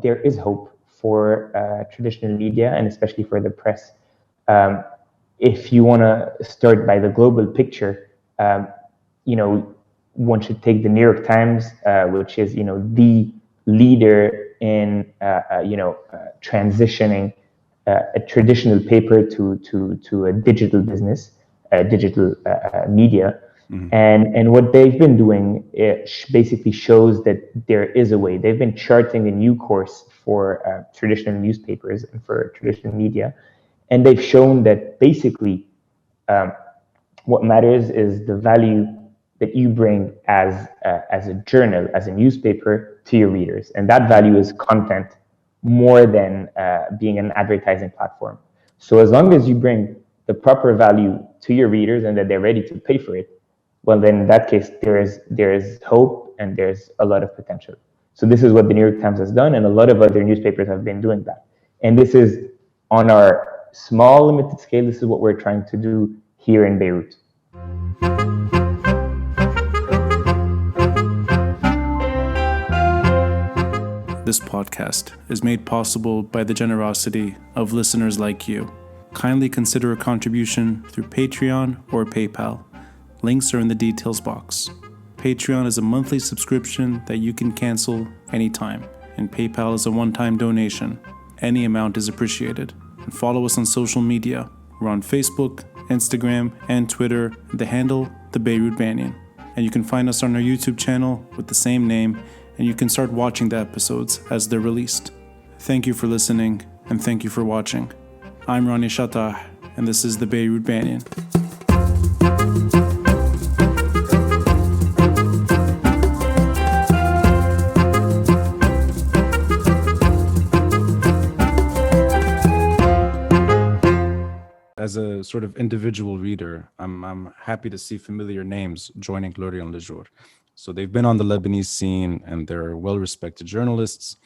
there is hope for traditional media and especially for the press. If you want to start by the global picture, one should take the New York Times, which is, the leader in, transitioning a traditional paper to a digital business, digital media. Mm-hmm. And what they've been doing basically shows that there is a way. They've been charting a new course for traditional newspapers and for traditional media. And they've shown that basically what matters is the value that you bring as a journal, as a newspaper to your readers. And that value is content more than being an advertising platform. So as long as you bring the proper value to your readers and that they're ready to pay for it, well, then in that case, there is hope and there's a lot of potential. So this is what the New York Times has done, and a lot of other newspapers have been doing that. And this is on our small, limited scale. This is what we're trying to do here in Beirut. This podcast is made possible by the generosity of listeners like you. Kindly consider a contribution through Patreon or PayPal. Links are in the details box. Patreon is a monthly subscription that you can cancel anytime, and PayPal is a one-time donation. Any amount is appreciated. And follow us on social media. We're on Facebook, Instagram, and Twitter, the handle, the Beirut Banyan. And you can find us on our YouTube channel with the same name, and you can start watching the episodes as they're released. Thank you for listening, and thank you for watching. I'm Ronnie Shatah, and this is the Beirut Banyan. As a sort of individual reader, I'm happy to see familiar names joining L'Orient-Le Jour. So they've been on the Lebanese scene and they're well-respected journalists.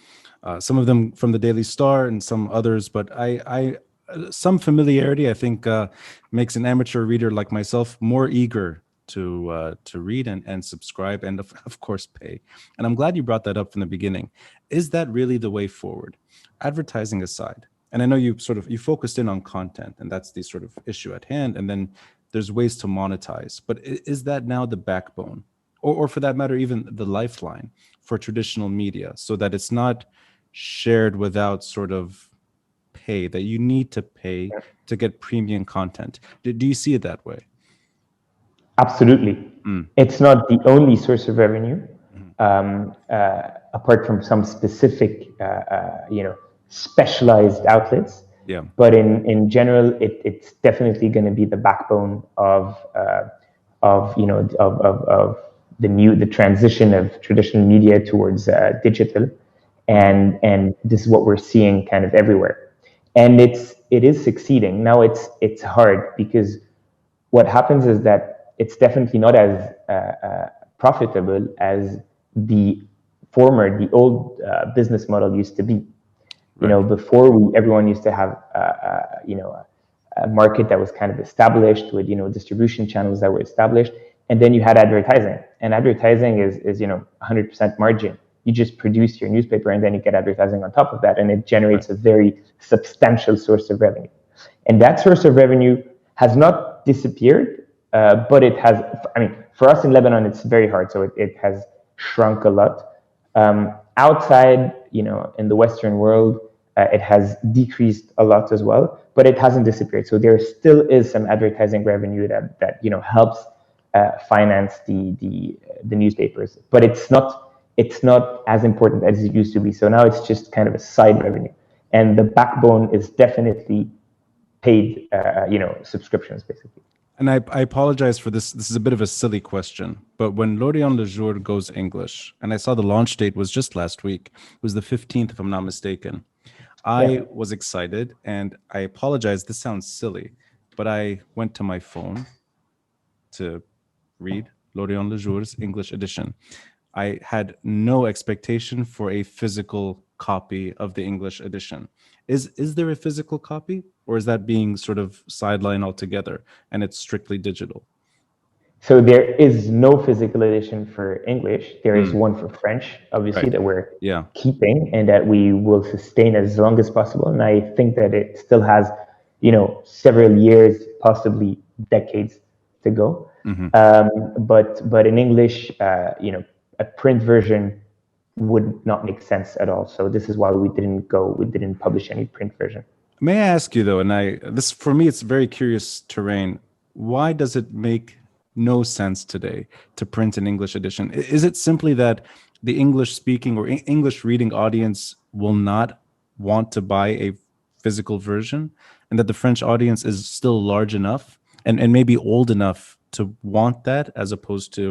Some of them from the Daily Star and some others, but some familiarity, I think, makes an amateur reader like myself more eager to read and subscribe and of course pay. And I'm glad you brought that up from the beginning. Is that really the way forward? Advertising aside. And I know you focused in on content, and that's the sort of issue at hand. And then there's ways to monetize. But is that now the backbone, or for that matter, even the lifeline for traditional media, so that it's not shared without sort of pay, that you need to pay to get premium content? Do you see it that way? Absolutely. It's not the only source of revenue, apart from some specific, specialized outlets. Yeah. But in general, it's definitely going to be the backbone of the transition of traditional media towards digital, and this is what we're seeing kind of everywhere, and it is succeeding. Now it's hard because what happens is that it's definitely not as profitable as the old business model used to be. Right. Before everyone used to have, a market that was kind of established with, distribution channels that were established. And then you had advertising, and advertising is 100% margin. You just produce your newspaper and then you get advertising on top of that. And it generates a very substantial source of revenue. And that source of revenue has not disappeared, but it has, for us in Lebanon, it's very hard. So it has shrunk a lot. Outside, in the Western world, it has decreased a lot as well, but it hasn't disappeared. So there still is some advertising revenue that helps finance the newspapers, but it's not as important as it used to be. So now it's just kind of a side revenue, and the backbone is definitely paid, subscriptions, basically. And I apologize for this. This is a bit of a silly question, but when L'Orient-Le Jour goes English, and I saw the launch date was just last week, it was the 15th, if I'm not mistaken. I was excited, and I apologize, this sounds silly, but I went to my phone to read L'Orient-Le Jour's English edition. I had no expectation for a physical copy of the English edition. Is there a physical copy, or is that being sort of sidelined altogether and it's strictly digital? So there is no physical edition for English. There is one for French, obviously, Right. that we're Yeah. keeping and that we will sustain as long as possible. And I think that it still has, several years, possibly decades to go. But in English, a print version would not make sense at all. So this is why we didn't publish any print version. May I ask you though, and this for me, it's very curious terrain. Why does it make no sense today to print an English edition? Is it simply that the English speaking or English reading audience will not want to buy a physical version, and that the French audience is still large enough and maybe old enough to want that as opposed to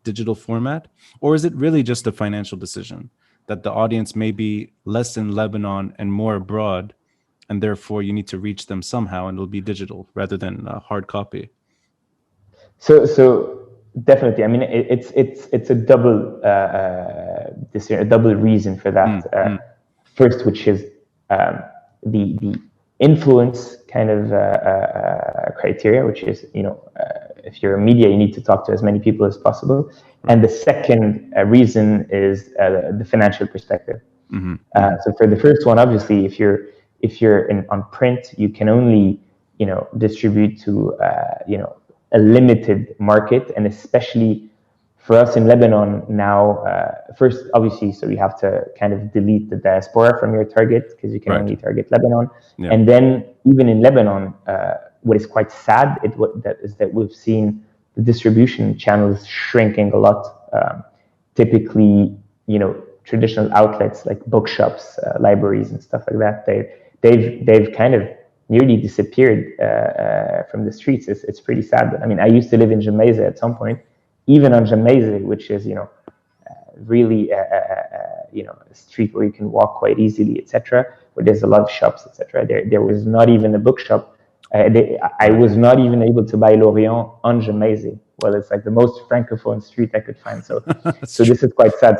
digital format? Or is it really just a financial decision that the audience may be less in Lebanon and more abroad, and therefore you need to reach them somehow, and it'll be digital rather than a hard copy? So definitely, I mean, it's a double a double reason for that. First, which is the influence kind of criteria, which is if you're a media, you need to talk to as many people as possible. And the second reason is the financial perspective. So for the first one, obviously, if you're on print, you can only distribute to a limited market, and especially for us in Lebanon now, first, obviously, so you have to kind of delete the diaspora from your target because you can only target Lebanon. Yeah. And then even in Lebanon, what is quite sad is that we've seen the distribution channels shrinking a lot. Typically, traditional outlets like bookshops, libraries, and stuff like that, they've kind of nearly disappeared from the streets. It's pretty sad. But I mean, I used to live in Jamaiza at some point. Even on Jamaiza, which is really a street where you can walk quite easily, etc., where there's a lot of shops, etc. There was not even a bookshop. I was not even able to buy L'Orient on Jamaiza. Well, it's like the most francophone street I could find. So this is quite sad.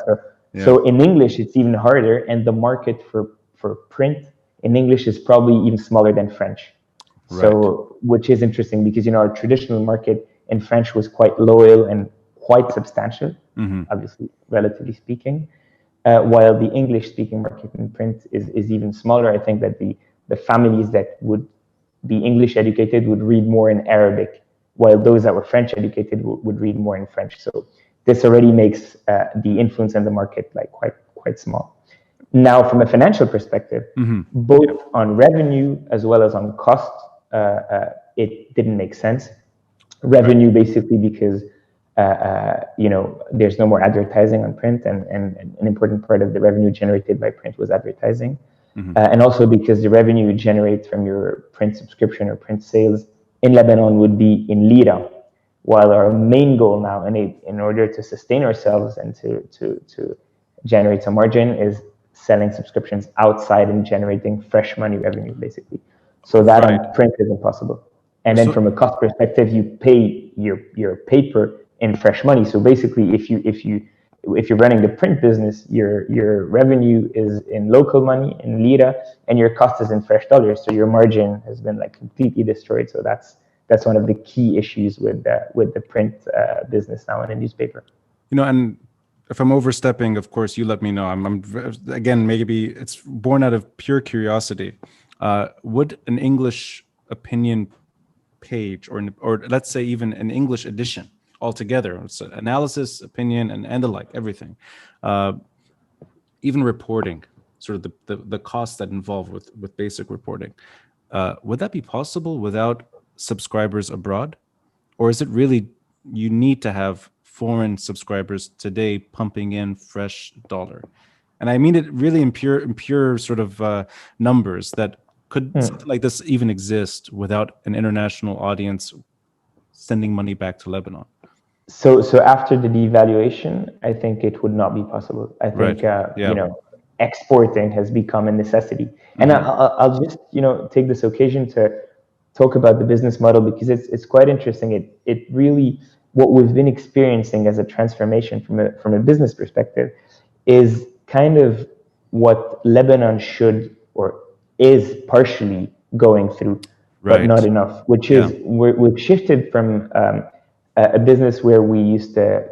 So in English, it's even harder, and the market for print in English is probably even smaller than French. Right. So, which is interesting because our traditional market in French was quite loyal and quite substantial, obviously, relatively speaking, while the English-speaking market in print is even smaller. I think that the families that would be English educated would read more in Arabic, while those that were French educated would read more in French. So this already makes the influence in the market like quite small. Now, from a financial perspective, both on revenue as well as on cost, it didn't make sense. Revenue basically because there's no more advertising on print, and an important part of the revenue generated by print was advertising, and also because the revenue you generate from your print subscription or print sales in Lebanon would be in lira, while our main goal now, in order to sustain ourselves and to generate some margin, is selling subscriptions outside and generating fresh money revenue, basically. So that on print is impossible. And then from a cost perspective, you pay your paper in fresh money. So basically, if you're running the print business, your revenue is in local money, in lira, and your cost is in fresh dollars. So your margin has been like completely destroyed. So that's one of the key issues with the print business now in a newspaper. And if I'm overstepping, of course, you let me know. I'm again, maybe it's born out of pure curiosity. Would an English opinion page, or let's say even an English edition altogether, it's analysis, opinion, and the like, everything, even reporting, sort of the costs that involve with basic reporting, would that be possible without subscribers abroad? Or is it really you need to have foreign subscribers today pumping in fresh dollar? And I mean it really in pure sort of numbers, that could something like this even exist without an international audience sending money back to Lebanon? So after the devaluation, I think it would not be possible. I think exporting has become a necessity. And I'll just take this occasion to talk about the business model, because it's quite interesting. It really, what we've been experiencing as a transformation from a business perspective is kind of what Lebanon should or is partially going through, but not enough, which is we've shifted from a business where we used to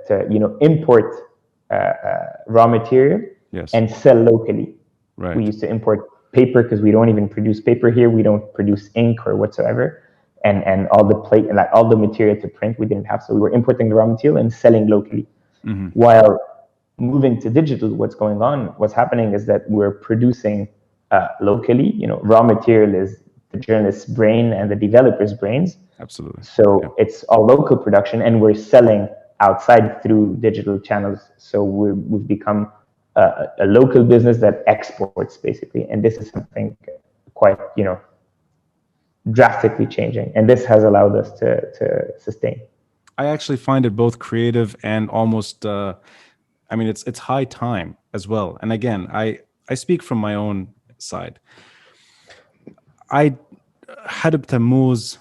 import raw material Yes. and sell locally. Right. We used to import paper because we don't even produce paper here. We don't produce ink or whatsoever, and all the plate and like all the material to print we didn't have. So we were importing the raw material and selling locally. Mm-hmm. While moving to digital, what's happening is that we're producing locally. Raw material is the journalist's brain and the developer's brains. Absolutely. So it's all local production, and we're selling outside through digital channels. So we've become a local business that exports basically, and this is something quite drastically changing, and this has allowed us to sustain. I actually find it both creative and almost it's high time as well. And again, I speak from my own side. I had بتموز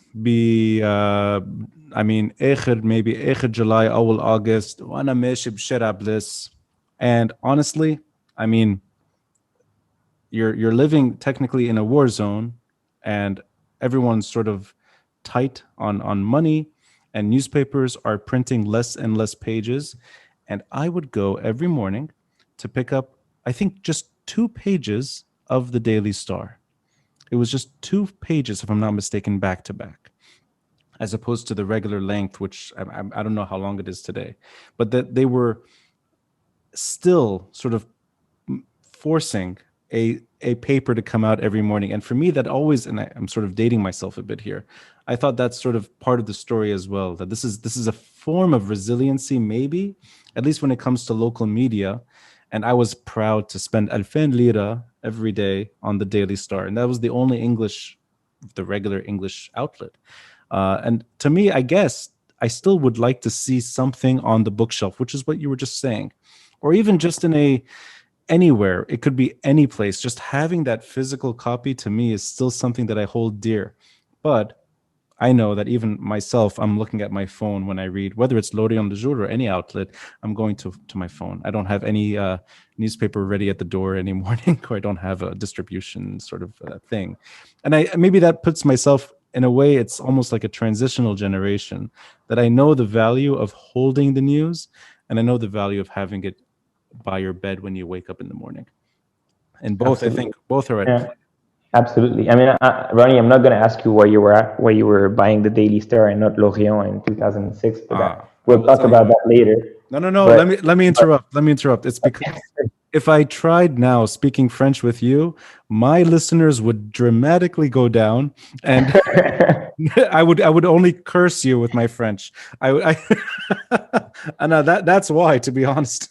آخر July أول August وأنا ماشي بشارع بلس. And honestly, you're living technically in a war zone, and everyone's sort of tight on money, and newspapers are printing less and less pages. And I would go every morning to pick up, I think, just 2 pages of the Daily Star. It was just 2 pages, if I'm not mistaken, back to back, as opposed to the regular length, which I don't know how long it is today. But that they were still sort of forcing a paper to come out every morning. And for me, that always, and I'm sort of dating myself a bit here, I thought that's sort of part of the story as well, that this is a form of resiliency, maybe, at least when it comes to local media. And I was proud to spend 2000 lira every day on the Daily Star. And that was the only the regular English outlet. And to me, I guess I still would like to see something on the bookshelf, which is what you were just saying, or even just in anywhere. It could be any place. Just having that physical copy to me is still something that I hold dear. But I know that even myself, I'm looking at my phone when I read, whether it's L'Orient-Le Jour or any outlet, I'm going to my phone. I don't have any newspaper ready at the door any morning, or I don't have a distribution sort of thing. And maybe that puts myself in a way, it's almost like a transitional generation, that I know the value of holding the news, and I know the value of having it by your bed when you wake up in the morning. And both, absolutely. I think both are at play. Absolutely. Ronnie, I'm not going to ask you where you were buying the Daily Star and not L'Orient in 2006, but we'll talk about that later. No. Let me interrupt. It's because if I tried now speaking French with you, my listeners would dramatically go down, and I would only curse you with my French. I that's why, to be honest.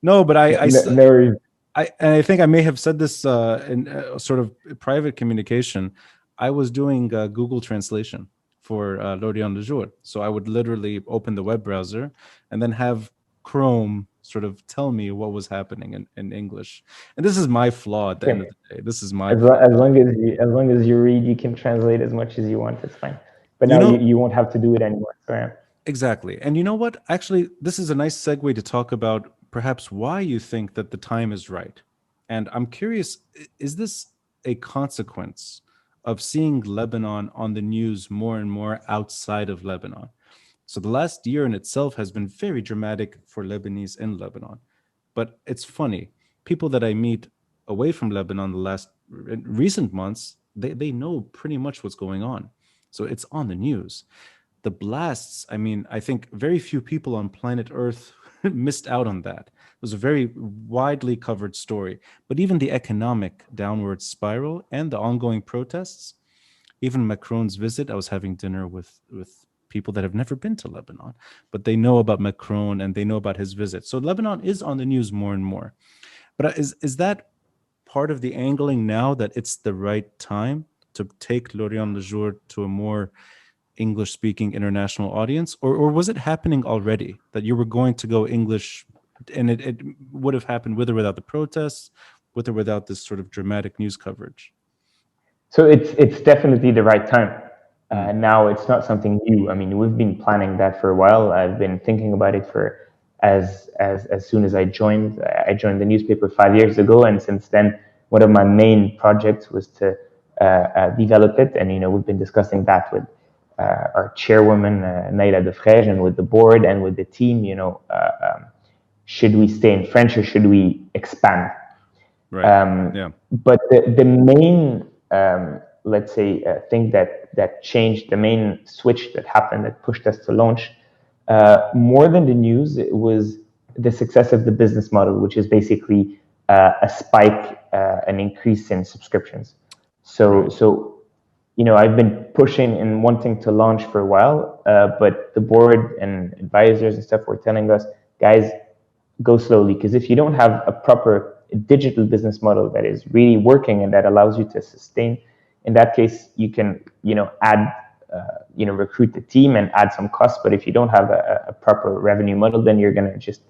No, but I think I may have said this in sort of private communication. I was doing Google translation for L'Orient-Le Jour. So I would literally open the web browser and then have Chrome sort of tell me what was happening in English. And this is my flaw at the end of the day. This is my as long as you read, you can translate as much as you want. It's fine. But now you won't have to do it anymore. So, yeah. Exactly. And you know what? Actually, this is a nice segue to talk about perhaps why you think that the time is right. And I'm curious, is this a consequence of seeing Lebanon on the news more and more outside of Lebanon? So the last year in itself has been very dramatic for Lebanese in Lebanon. But it's funny, people that I meet away from Lebanon the recent months, they know pretty much what's going on. So it's on the news. The blasts, I think very few people on planet Earth missed out on that. It was a very widely covered story. But even the economic downward spiral and the ongoing protests, even Macron's visit, I was having dinner with people that have never been to Lebanon, but they know about Macron and they know about his visit. So Lebanon is on the news more and more. But is that part of the angling now, that it's the right time to take L'Orient-Le Jour to a more English-speaking international audience, or was it happening already, that you were going to go English, and it would have happened with or without the protests, with or without this sort of dramatic news coverage? So it's definitely the right time. Now it's not something new. We've been planning that for a while. I've been thinking about it for as soon as I joined. I joined the newspaper 5 years ago, and since then, one of my main projects was to develop it. And we've been discussing that with our chairwoman, Naila Defrege, and with the board and with the team, should we stay in French or should we expand? Right. But the main, let's say, thing that changed, the main switch that happened that pushed us to launch, more than the news, it was the success of the business model, which is basically a spike, an increase in subscriptions. So I've been pushing and wanting to launch for a while, but the board and advisors and stuff were telling us, guys, go slowly, because if you don't have a proper digital business model that is really working and that allows you to sustain, in that case, you can, add, recruit the team and add some costs. But if you don't have a proper revenue model, then you're going to just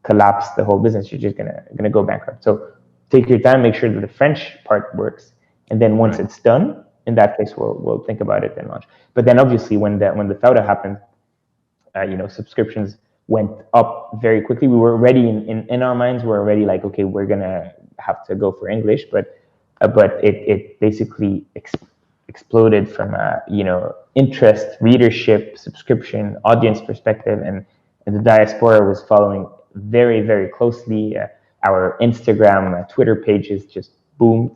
collapse the whole business. You're just going to go bankrupt. So take your time, make sure that the French part works. And then once it's done, in that case, we'll think about it and launch. But then obviously when the Fauda happened, subscriptions went up very quickly. We were already in our minds, we're already like, okay, we're gonna have to go for English, but it basically exploded from interest, readership, subscription, audience perspective, and the diaspora was following very, very closely. Our Instagram, Twitter pages just boomed.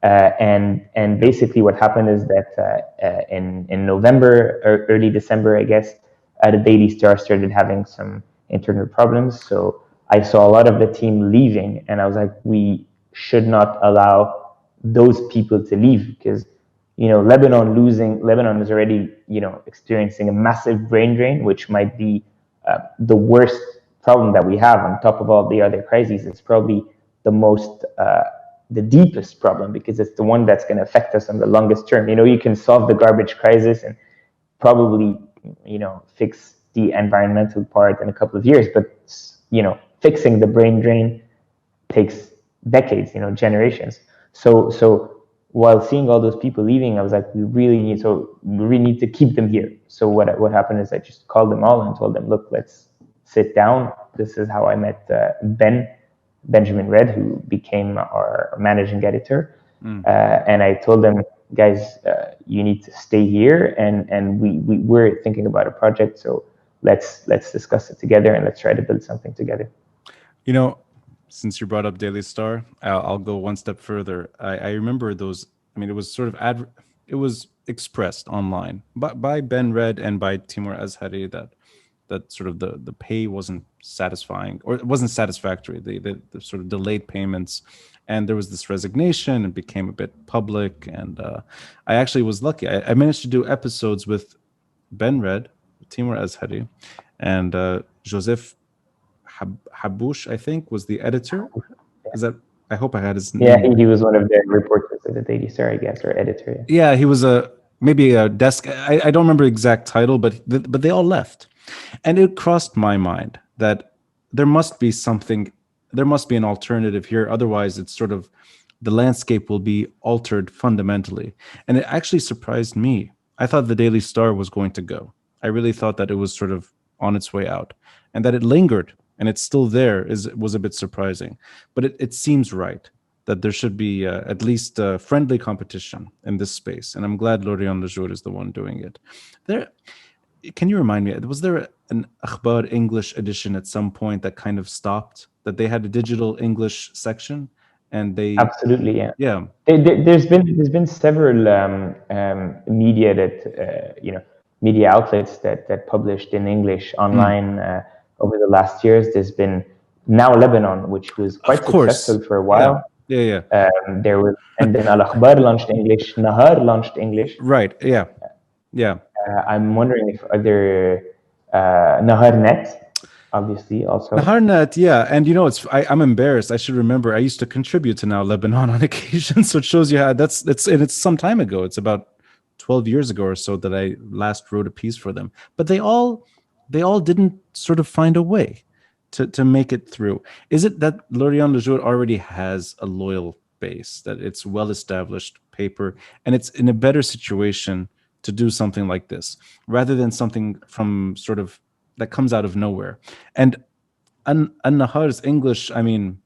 And basically what happened is that in November or early December, I guess, the Daily Star started having some internal problems. So I saw a lot of the team leaving, and I was like, we should not allow those people to leave, because Lebanon is already experiencing a massive brain drain, which might be the worst problem that we have on top of all the other crises. It's probably the deepest problem, because it's the one that's going to affect us on the longest term. You can solve the garbage crisis and probably fix the environmental part in a couple of years, but fixing the brain drain takes decades, generations. So while seeing all those people leaving, I was like, we really need to keep them here. So what happened is I just called them all and told them, look, let's sit down. This is how I met Benjamin Red, who became our managing editor. And I told them, guys, you need to stay here, and we're thinking about a project, so let's discuss it together and let's try to build something together. Since you brought up Daily Star, I'll go one step further. I remember those. I mean, it was sort of it was expressed online by Ben Red and by Timur Azhari that sort of the pay wasn't satisfying, or it wasn't satisfactory. The sort of delayed payments, and there was this resignation and became a bit public. And I actually was lucky. I managed to do episodes with Ben Red, Timur Azhari, and Joseph Habouche, I think, was the editor. Is that? I hope I had his name. Yeah, he was one of the reporters at the Daily Star, I guess, or editor. Yeah, he was maybe a desk. I don't remember the exact title, but they all left. And it crossed my mind that there must be an alternative here. Otherwise, it's sort of, the landscape will be altered fundamentally. And it actually surprised me. I thought the Daily Star was going to go. I really thought that it was sort of on its way out, and that it lingered and it's still there was a bit surprising. But it seems right that there should be at least friendly competition in this space. And I'm glad L'Orient-Le Jour is the one doing it. Can you remind me, was there an Akhbar English edition at some point that kind of stopped, that they had a digital English section? And they absolutely, yeah. Yeah. There's been several media that media outlets that published in English online over the last years. There's been Now Lebanon, which was quite successful for a while. Yeah. There was, and then Al Akhbar launched English. Nahar launched English. Right. Yeah. I'm wondering if other Naharnet, obviously, also. Naharnet, yeah. And I'm embarrassed. I should remember. I used to contribute to Now Lebanon on occasion, so it shows you how it's some time ago. It's about 12 years ago or so that I last wrote a piece for them. But they all didn't sort of find a way to make it through. Is it that L'Orient-Le Jour already has a loyal base, that it's well-established paper, and it's in a better situation to do something like this, rather than something from sort of that comes out of nowhere? And An-Nahar's English, I mean,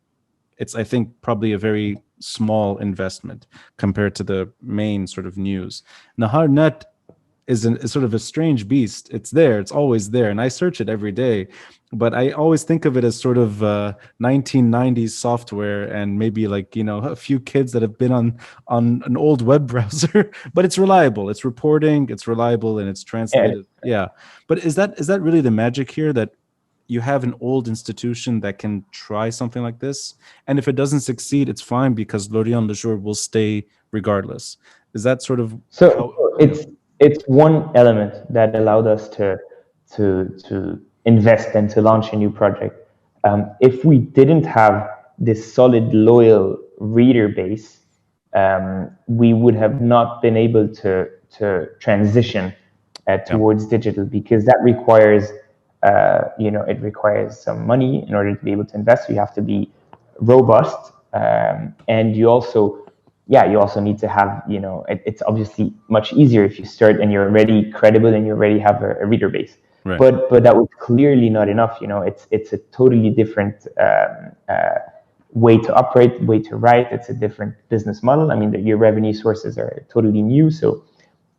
it's, I think, probably a very small investment compared to the main sort of news. Naharnet, is sort of a strange beast. It's there, it's always there, and I search it every day, but I always think of it as sort of 1990s software, and maybe like, you know, a few kids that have been on an old web browser. But it's reliable, it's reporting, it's reliable, and it's Yeah. translated. Yeah, but is that really the magic here, that you have an old institution that can try something like this, and if it doesn't succeed, it's fine, because L'Orient-Le Jour will stay regardless? Is that sort of So how? Yeah. it's one element that allowed us to invest and to launch a new project. If we didn't have this solid, loyal reader base, we would have not been able to transition Yeah. towards digital, because that requires, it requires some money in order to be able to invest. You have to be robust, and you also need to have, it's obviously much easier if you start and you're already credible and you already have a reader base. Right. But that was clearly not enough. It's a totally different way to operate, way to write. It's a different business model. I mean, your revenue sources are totally new, so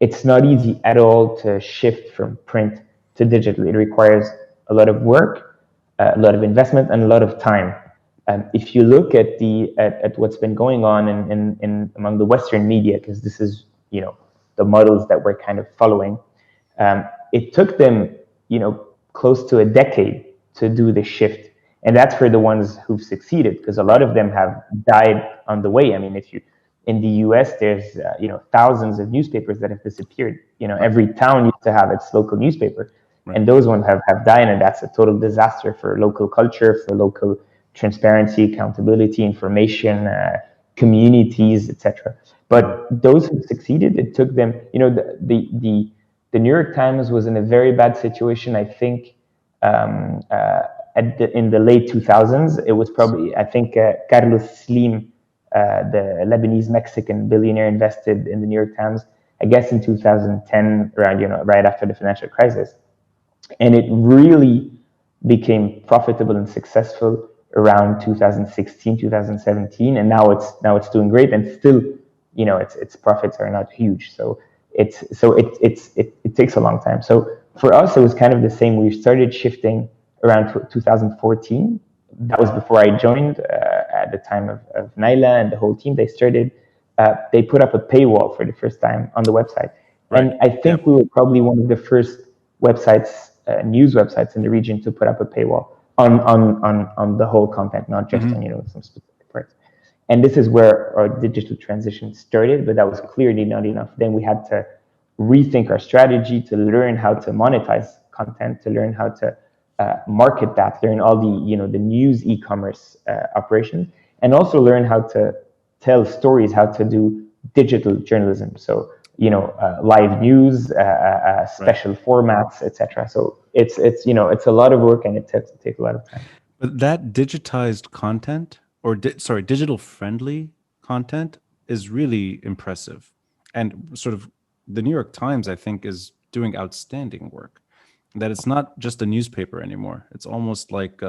it's not easy at all to shift from print to digital. It requires a lot of work, a lot of investment, and a lot of time. If you look at what's been going on in among the Western media, because this is, the models that we're kind of following, it took them, close to a decade to do the shift, and that's for the ones who've succeeded, because a lot of them have died on the way. I mean, if you in the U.S., there's thousands of newspapers that have disappeared. Every town used to have its local newspaper, Right. and those ones have died, and that's a total disaster for local culture, for local transparency, accountability, information, communities, etc. But those who succeeded, it took them. The New York Times was in a very bad situation, I think. In the late 2000s, it was probably, I think, Carlos Slim, the Lebanese Mexican billionaire, invested in the New York Times, I guess in 2010, around, right after the financial crisis. And it really became profitable and successful around 2016, 2017, and now it's doing great, and still, its profits are not huge. So it takes a long time. So for us, it was kind of the same. We started shifting around 2014. That was before I joined. At the time of Naila and the whole team, they put up a paywall for the first time on the website. Right. And I think we were probably one of the first websites, news websites in the region, to put up a paywall on the whole content, not just on some specific parts. And this is where our digital transition started, but that was clearly not enough. Then we had to rethink our strategy, to learn how to monetize content, to learn how to market that, learn all the news e-commerce operations, and also learn how to tell stories, how to do digital journalism. So live news, special formats, etc. So it's a lot of work, and it takes a lot of time. But that digitized content, or digital friendly content, is really impressive. And sort of the New York Times, I think, is doing outstanding work. That it's not just a newspaper anymore. It's almost like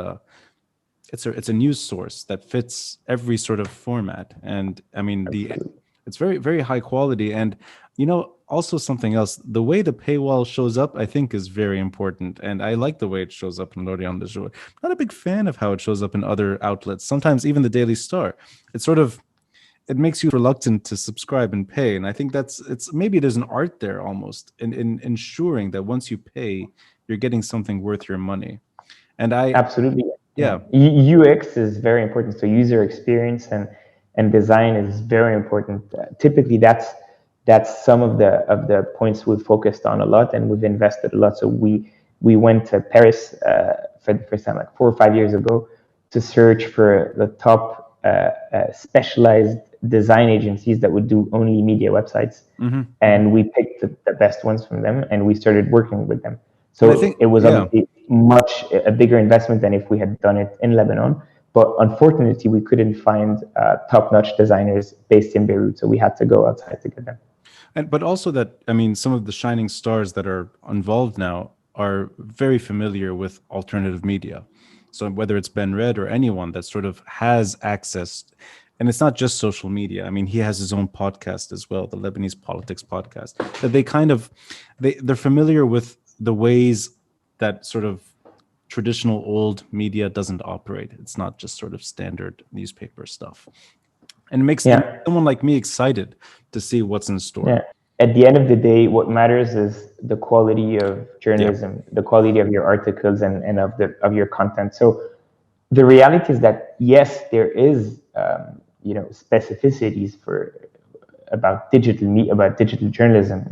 it's a news source that fits every sort of format. And I mean, it's very, very high quality. And also something else, the way the paywall shows up, I think, is very important. And I like the way it shows up in L'Orient-Le Jour. Not a big fan of how it shows up in other outlets. Sometimes even the Daily Star. It makes you reluctant to subscribe and pay. And I think maybe there's an art there almost in ensuring that once you pay, you're getting something worth your money. And Absolutely. Yeah. UX is very important. So user experience and design is very important. Typically, that's some of the points we've focused on a lot, and we've invested a lot. So we went to Paris for the first time, like 4 or 5 years ago, to search for the top specialized design agencies that would do only media websites, and we picked the best ones from them, and we started working with them. So it was obviously a bigger investment than if we had done it in Lebanon. But unfortunately, we couldn't find top-notch designers based in Beirut, so we had to go outside to get them. But also that, I mean, some of the shining stars that are involved now are very familiar with alternative media. So whether it's Ben Red or anyone that sort of has access, And it's not just social media. I mean, he has his own podcast as well, the Lebanese Politics podcast. That they kind of they're familiar with the ways that sort of traditional old media doesn't operate. It's not just sort of standard newspaper stuff. And it makes someone like me excited to see what's in store. Yeah. At the end of the day, what matters is the quality of journalism, the quality of your articles and of your content. So the reality is that yes, there is specificities about digital journalism.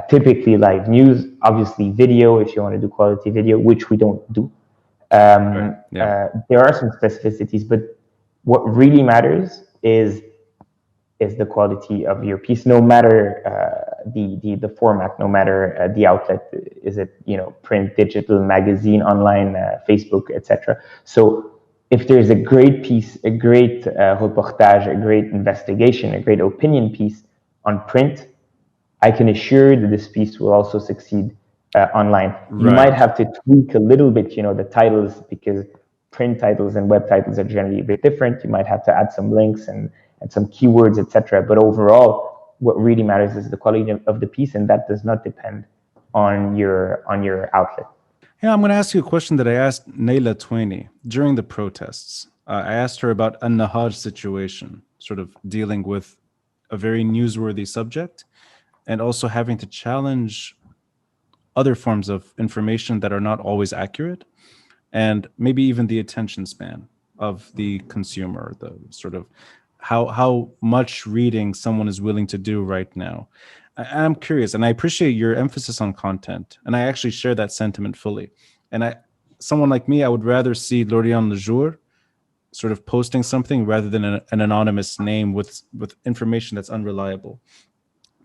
Typically live news, obviously video if you want to do quality video, which we don't do. There are some specificities, but what really matters is the quality of your piece, no matter the format, no matter the outlet. Is it print, digital, magazine, online, Facebook, etc. So if there's a great piece, a great reportage, a great investigation, a great opinion piece on print, I can assure that this piece will also succeed online. You might have to tweak a little bit, the titles, because print titles and web titles are generally a bit different. You might have to add some links and some keywords, etc. But overall, what really matters is the quality of the piece, and that does not depend on your outlet. Yeah, I'm going to ask you a question that I asked Nayla Twaini during the protests. I asked her about a Nahaj situation, sort of dealing with a very newsworthy subject and also having to challenge other forms of information that are not always accurate, and maybe even the attention span of the consumer, the sort of how much reading someone is willing to do right now. I'm curious, and I appreciate your emphasis on content, and I actually share that sentiment fully. And someone like me, I would rather see L'Orient-Le Jour sort of posting something rather than an anonymous name with information that's unreliable.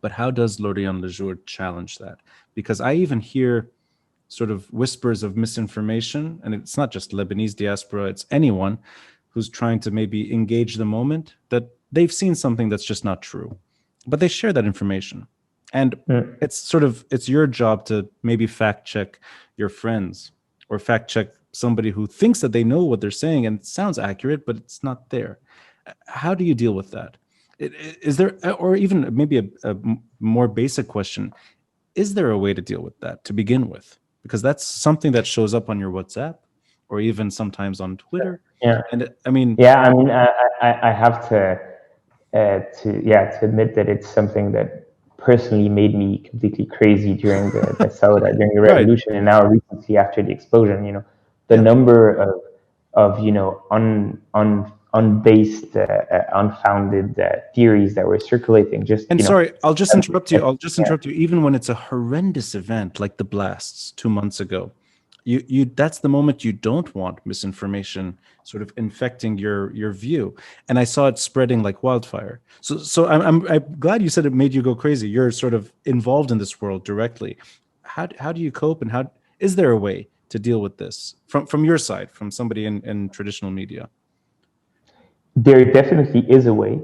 But how does L'Orient-Le Jour challenge that? Because I even hear sort of whispers of misinformation, and it's not just Lebanese diaspora, it's anyone who's trying to maybe engage the moment, that they've seen something that's just not true, but they share that information. And it's your job to maybe fact check your friends or fact check somebody who thinks that they know what they're saying and it sounds accurate, but it's not there. How do you deal with that? Is there, or even maybe a more basic question, is there a way to deal with that to begin with? Because that's something that shows up on your WhatsApp or even sometimes on Twitter. And I have to admit that it's something that personally made me completely crazy during the Sauda, during the revolution, and now recently after the explosion. The number of unbased, unfounded theories that were circulating. Sorry, I'll just interrupt you. Even when it's a horrendous event like the blasts 2 months ago, you that's the moment you don't want misinformation sort of infecting your view. And I saw it spreading like wildfire. So I'm glad you said it made you go crazy. You're sort of involved in this world directly. How do you cope, and how is there a way to deal with this from your side, from somebody in traditional media? There definitely is a way,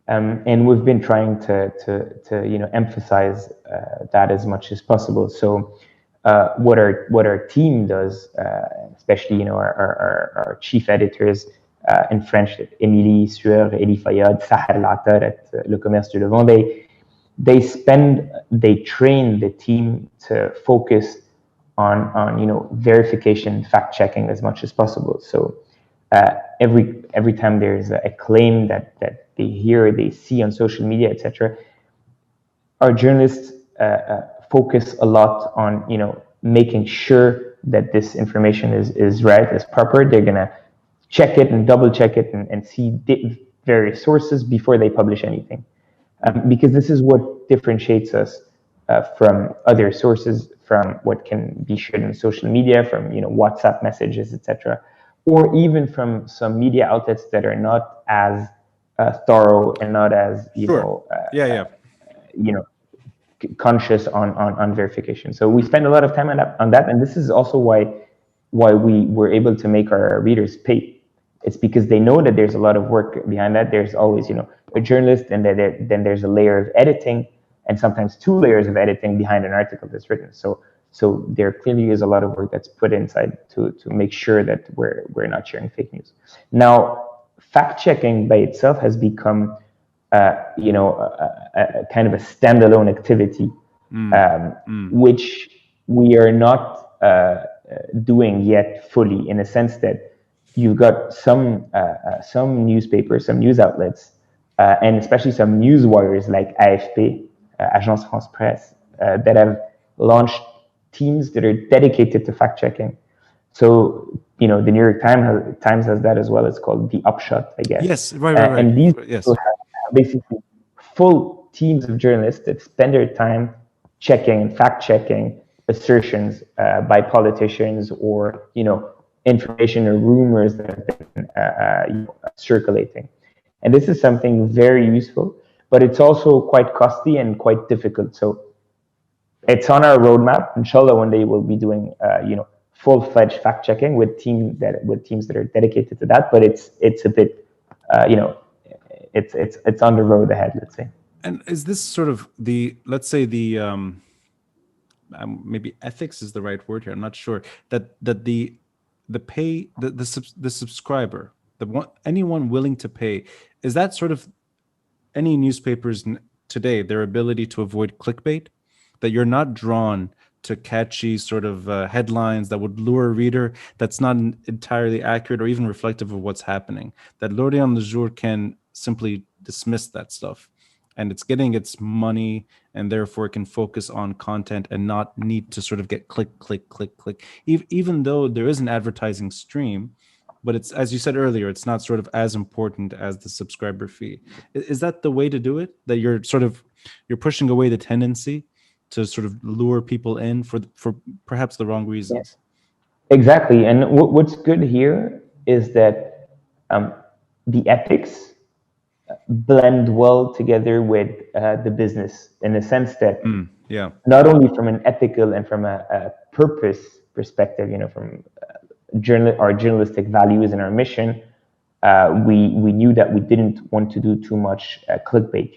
and we've been trying to emphasize that as much as possible. So what our team does, especially our chief editors in French, Émilie Sueur, Elie Fayad, Sahar Al-Attar at Le Commerce du Levant, they train the team to focus on verification, fact checking as much as possible. So every time there's a claim that they hear or they see on social media, etc., our journalists focus a lot on making sure that this information is right, is proper. They're gonna check it and double check it and see various sources before they publish anything, because this is what differentiates us from other sources, from what can be shared on social media, from WhatsApp messages, etc., or even from some media outlets that are not as thorough and not as conscious on verification. So we spend a lot of time on that, and this is also why we were able to make our readers pay. It's because they know that there's a lot of work behind that. There's always a journalist, and then there's a layer of editing, and sometimes 2 layers of editing behind an article that's written. So there clearly is a lot of work that's put inside to make sure that we're not sharing fake news. Now, fact checking by itself has become, a kind of a standalone activity, which we are not doing yet fully, in a sense that you've got some newspapers, some news outlets, and especially some news wires like AFP, Agence France Presse, that have launched teams that are dedicated to fact checking. So, the New York Times has that as well. It's called the Upshot, I guess. Yes, right. And these Yes. people have basically full teams of journalists that spend their time checking and fact checking assertions by politicians, or information or rumors that have been circulating. And this is something very useful, but it's also quite costly and quite difficult. So it's on our roadmap. Inshallah, one day we'll be doing full-fledged fact checking with teams that are dedicated to that. But it's a bit it's on the road ahead, let's say. And is this sort of let's say maybe ethics is the right word here, I'm not sure, that the subscriber, anyone willing to pay, is that sort of any newspapers today, their ability to avoid clickbait, that you're not drawn to catchy sort of headlines that would lure a reader that's not entirely accurate or even reflective of what's happening, that L'Orient-Le Jour can simply dismiss that stuff, and it's getting its money, and therefore it can focus on content and not need to sort of get click, even though there is an advertising stream, but it's, as you said earlier, it's not sort of as important as the subscriber fee. Is that the way to do it? That you're pushing away the tendency to sort of lure people in for perhaps the wrong reasons? Yeah. Exactly. And what's good here is that the ethics blend well together with the business, in the sense that not only from an ethical and from a purpose perspective, from our journalistic values and our mission, we knew that we didn't want to do too much clickbait.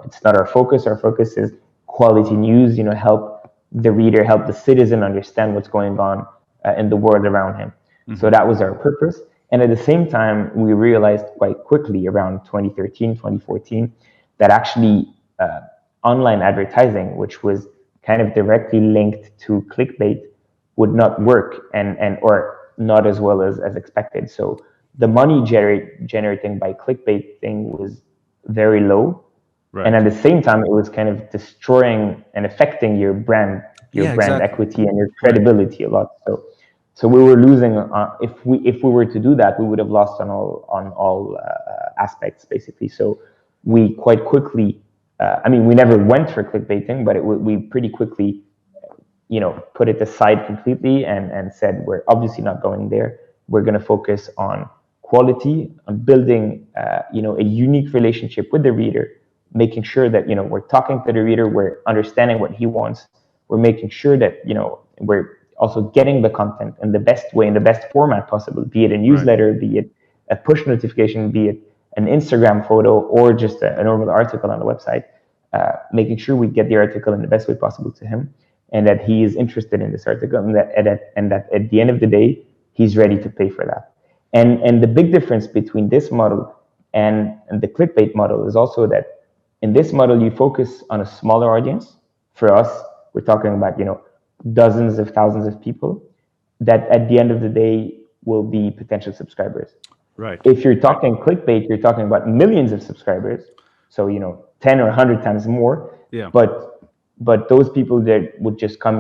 It's not our focus. Our focus is quality news. Help the reader, help the citizen understand what's going on in the world around him. Mm-hmm. So that was our purpose. And at the same time, we realized quite quickly around 2013, 2014, that actually online advertising, which was kind of directly linked to clickbait, would not work or not as well as expected. So the money generating by clickbait thing was very low. Right. And at the same time, it was kind of destroying and affecting your brand equity and your credibility a lot. So we were losing. If we were to do that, we would have lost on all aspects, basically. So we quite quickly, we never went for clickbaiting, but we pretty quickly, put it aside completely and said, we're obviously not going there. We're going to focus on quality, on building, a unique relationship with the reader, making sure that, we're talking to the reader, we're understanding what he wants. We're making sure that, we're also getting the content in the best way, in the best format possible, be it a newsletter, right, be it a push notification, be it an Instagram photo, or just a normal article on the website, making sure we get the article in the best way possible to him, and that he is interested in this article, and that at the end of the day, he's ready to pay for that. And the big difference between this model and the clickbait model is also that in this model, you focus on a smaller audience. For us, we're talking about, dozens of thousands of people that at the end of the day will be potential subscribers. Right. If you're talking clickbait, you're talking about millions of subscribers. So, 10 or 100 times more. Yeah. But those people that would just come,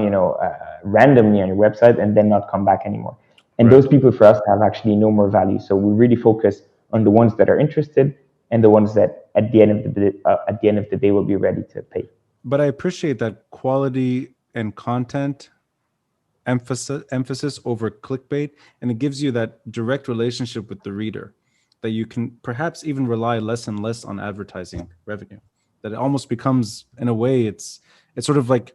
randomly on your website and then not come back anymore. And those people for us have actually no more value. So we really focus on the ones that are interested and the ones that at the end of the day will be ready to pay. But I appreciate that quality and content emphasis over clickbait, and it gives you that direct relationship with the reader, that you can perhaps even rely less and less on advertising revenue. That it almost becomes, in a way, it's sort of like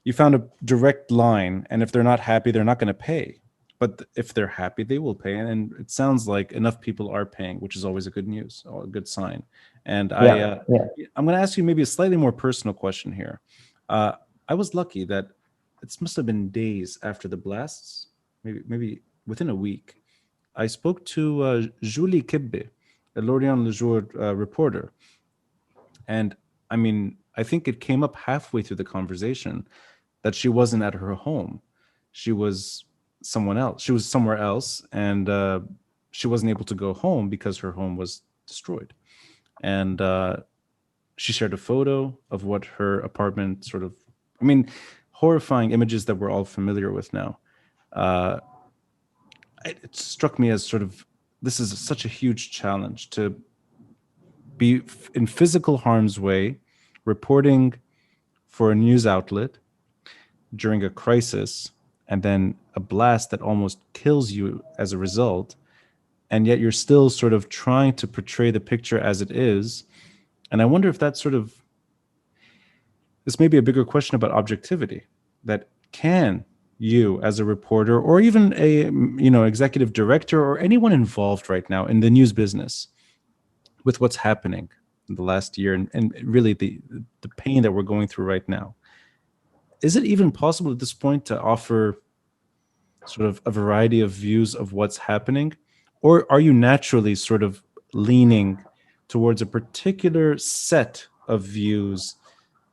you found a direct line, and if they're not happy, they're not going to pay. But if they're happy, they will pay. And it sounds like enough people are paying, which is always a good news, or a good sign. And I'm going to ask you maybe a slightly more personal question here. I was lucky that it must have been days after the blasts, maybe within a week. I spoke to Julie Kibbe a L'Orient-Le Jour reporter. And I mean, I think it came up halfway through the conversation that she wasn't at her home. She was someone else. She was somewhere else, and she wasn't able to go home because her home was destroyed. And she shared a photo of what her apartment sort of, I mean, horrifying images that we're all familiar with now. It struck me as sort of, this is such a huge challenge to be in physical harm's way, reporting for a news outlet during a crisis, and then a blast that almost kills you as a result. And yet you're still sort of trying to portray the picture as it is. And I wonder if that's sort of, this may be a bigger question about objectivity, that can you as a reporter or even a executive director or anyone involved right now in the news business with what's happening in the last year and really the pain that we're going through right now, is it even possible at this point to offer sort of a variety of views of what's happening? Or are you naturally sort of leaning towards a particular set of views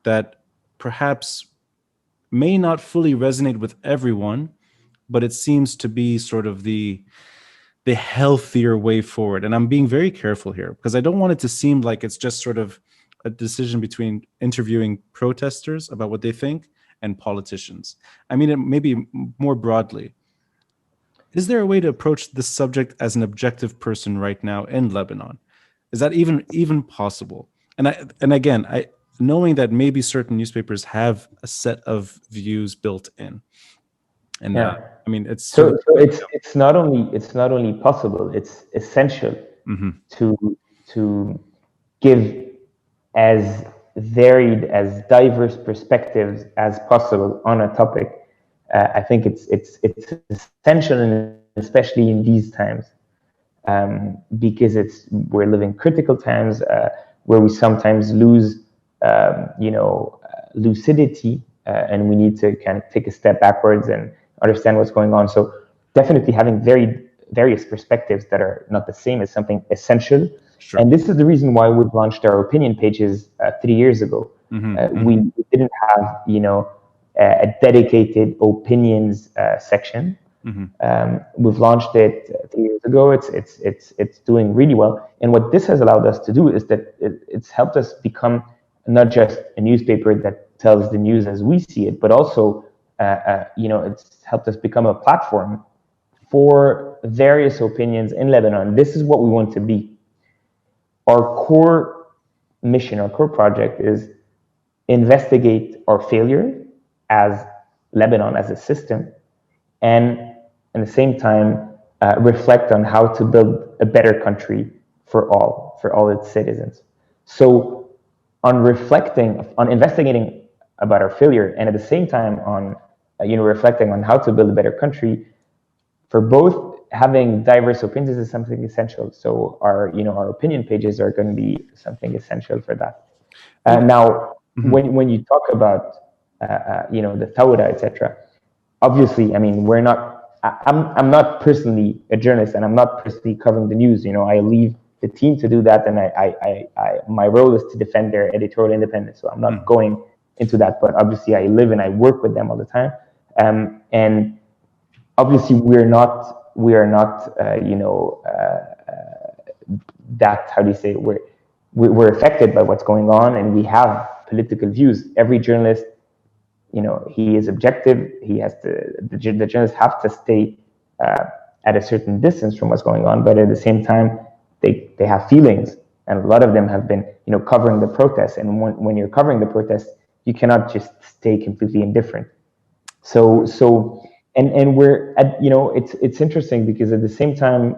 that perhaps may not fully resonate with everyone, but it seems to be sort of the healthier way forward? And I'm being very careful here because I don't want it to seem like it's just sort of a decision between interviewing protesters about what they think and politicians. I mean, it maybe more broadly. Is there a way to approach this subject as an objective person right now in Lebanon? Is that even possible? And again, knowing that maybe certain newspapers have a set of views built in, and I mean, it's so it's not only possible; it's essential to give as varied, as diverse perspectives as possible on a topic. I think it's essential, and especially in these times, because we're living critical times where we sometimes lose, lucidity, and we need to kind of take a step backwards and understand what's going on. So definitely having various perspectives that are not the same is something essential. Sure. And this is the reason why we've launched our opinion pages 3 years ago. We didn't have, a dedicated opinions section. We've launched it 3 years ago. It's doing really well. And what this has allowed us to do is that it's helped us become not just a newspaper that tells the news as we see it, but also, it's helped us become a platform for various opinions in Lebanon. This is what we want to be. Our core mission, our core project is investigate our failure as Lebanon, as a system, and at the same time reflect on how to build a better country for all its citizens. So on investigating about our failure, and at the same time on reflecting on how to build a better country, for both, having diverse opinions is something essential. So our opinion pages are going to be something essential for that. Now, when you talk about the Thawra, etc., obviously, I mean, I'm not personally a journalist, and I'm not personally covering the news. I leave the team to do that, and my role is to defend their editorial independence. So I'm not going into that, but obviously I live and I work with them all the time. And obviously we are not that, how do you say, we're affected by what's going on, and we have political views. Every journalist, he is objective. The journalists have to stay at a certain distance from what's going on, but at the same time, they have feelings, and a lot of them have been, covering the protests. And when you're covering the protests, you cannot just stay completely indifferent. So we're at, it's interesting because at the same time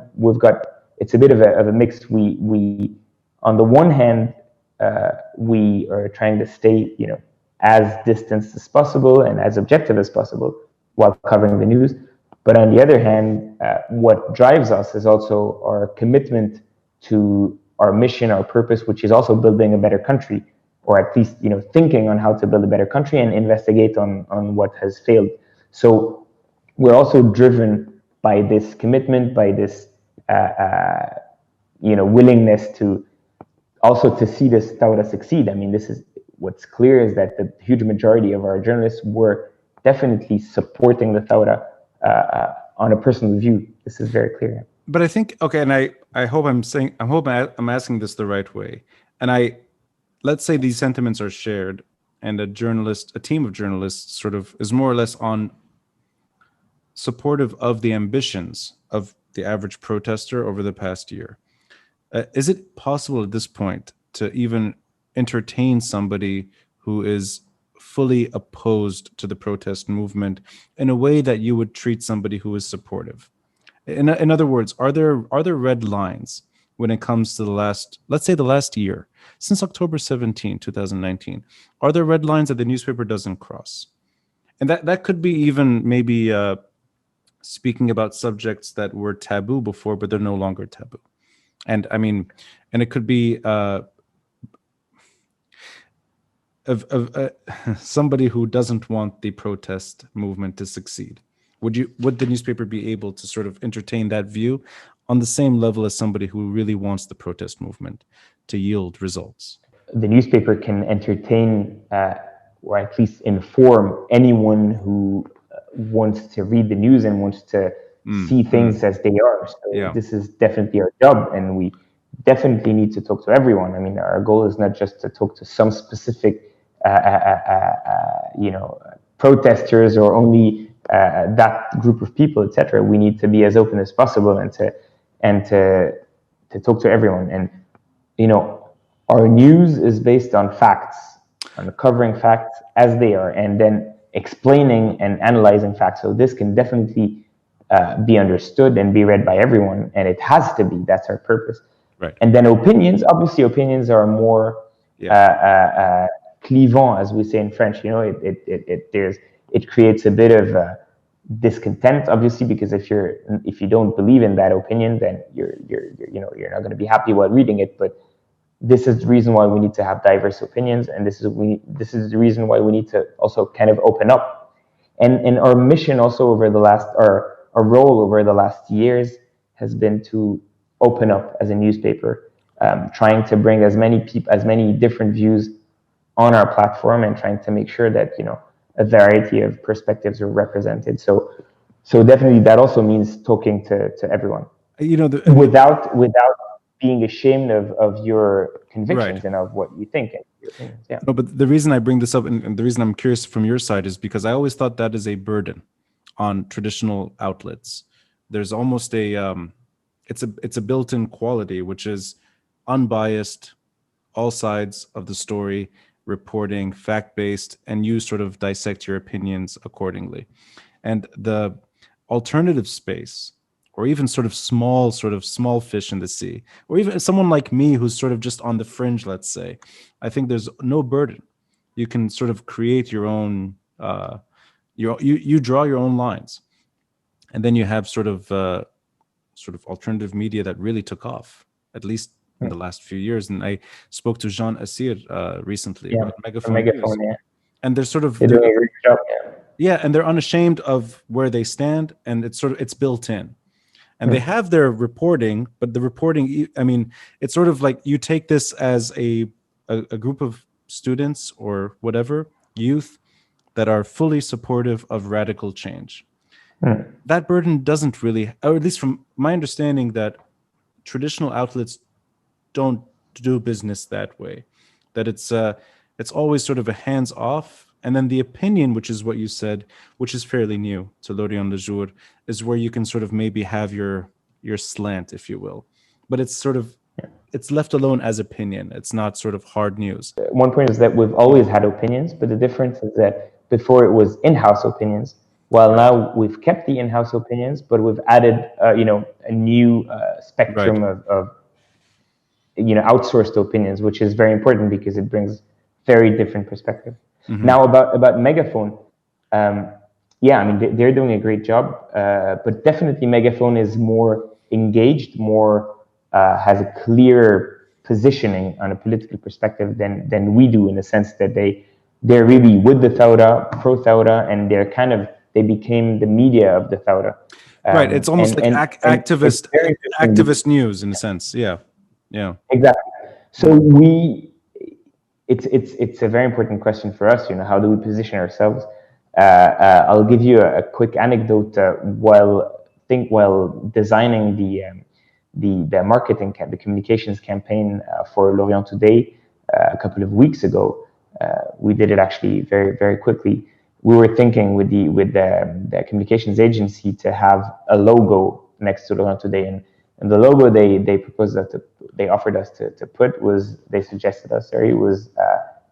it's a bit of a mix. We on the one hand, we are trying to stay, as distanced as possible and as objective as possible while covering the news. But on the other hand, what drives us is also our commitment to our mission, our purpose, which is also building a better country, or at least, thinking on how to build a better country and investigate on what has failed. So we're also driven by this commitment, by this, willingness to also to see this Thawra succeed. I mean, this is what's clear is that the huge majority of our journalists were definitely supporting the Thawra on a personal view. This is very clear. But I think, okay, and I hope I'm asking this the right way. And let's say these sentiments are shared, and a team of journalists sort of is more or less on supportive of the ambitions of the average protester over the past year. Is it possible at this point to even entertain somebody who is fully opposed to the protest movement in a way that you would treat somebody who is supportive? In other words, are there red lines when it comes to let's say the last year, since October 17, 2019? Are there red lines that the newspaper doesn't cross? And that could be even maybe speaking about subjects that were taboo before, but they're no longer taboo. And I mean, and it could be somebody who doesn't want the protest movement to succeed. Would the newspaper be able to sort of entertain that view on the same level as somebody who really wants the protest movement to yield results? The newspaper can entertain or at least inform anyone who wants to read the news and wants to see things as they are. So This is definitely our job, and we definitely need to talk to everyone. I mean, our goal is not just to talk to some specific, protesters or only that group of people, etc. We need to be as open as possible and to talk to everyone. And our news is based on facts, on covering facts as they are, and then explaining and analyzing facts. So this can definitely be understood and be read by everyone, and it has to be. That's our purpose. Right. And then opinions are more clivant, as we say in French. It creates a bit of discontent, obviously, because if you don't believe in that opinion, then you're not going to be happy while reading it. But this is the reason why we need to have diverse opinions, and this is the reason why we need to also kind of open up. And our mission also our role over the last years has been to open up as a newspaper, trying to bring as many different views on our platform, and trying to make sure that a variety of perspectives are represented. So definitely that also means talking to everyone, without being ashamed of your convictions, right, and of what you think and your opinions. Yeah. No, but the reason I bring this up, and the reason I'm curious from your side, is because I always thought that is a burden on traditional outlets. There's almost it's a built-in quality, which is unbiased, all sides of the story, reporting, fact-based, and you sort of dissect your opinions accordingly. And the alternative space, or even sort of small fish in the sea, or even someone like me who's sort of just on the fringe, let's say, I think there's no burden. You can sort of create your own, you draw your own lines. And then you have sort of alternative media that really took off, at least in the last few years. And I spoke to Jean Assir recently about Megaphone. Yeah. And they're sort of doing a great job. Yeah, and they're unashamed of where they stand, and it's built in. And they have their reporting, but the reporting, I mean, it's sort of like you take this as a group of students or whatever, youth, that are fully supportive of radical change. That burden doesn't really, or at least from my understanding, that traditional outlets don't do business that way. That it's always sort of a hands-off. And then the opinion, which is what you said, which is fairly new to L'Orient-Le Jour, is where you can sort of maybe have your slant, if you will. But it's sort of, it's left alone as opinion. It's not sort of hard news. One point is that we've always had opinions, but the difference is that before it was in-house opinions, while now we've kept the in-house opinions, but we've added, a new spectrum of outsourced opinions, which is very important because it brings very different perspective. Now about Megaphone, I mean, they're doing a great job, but definitely Megaphone is more engaged, has a clearer positioning on a political perspective than we do, in the sense that they're really with the Thawra, pro-Thawra, and they became the media of the Thawra. Right. It's almost like And it's very interesting. activist news in a sense. Yeah. Yeah. Exactly. So it's a very important question for us. How do we position ourselves? I'll give you a quick anecdote. While designing the marketing, the communications campaign for L'Orient Today a couple of weeks ago, we did it actually very very quickly. We were thinking with the communications agency to have a logo next to L'Orient Today, and the logo they proposed they offered us to put was, they suggested us, sorry, was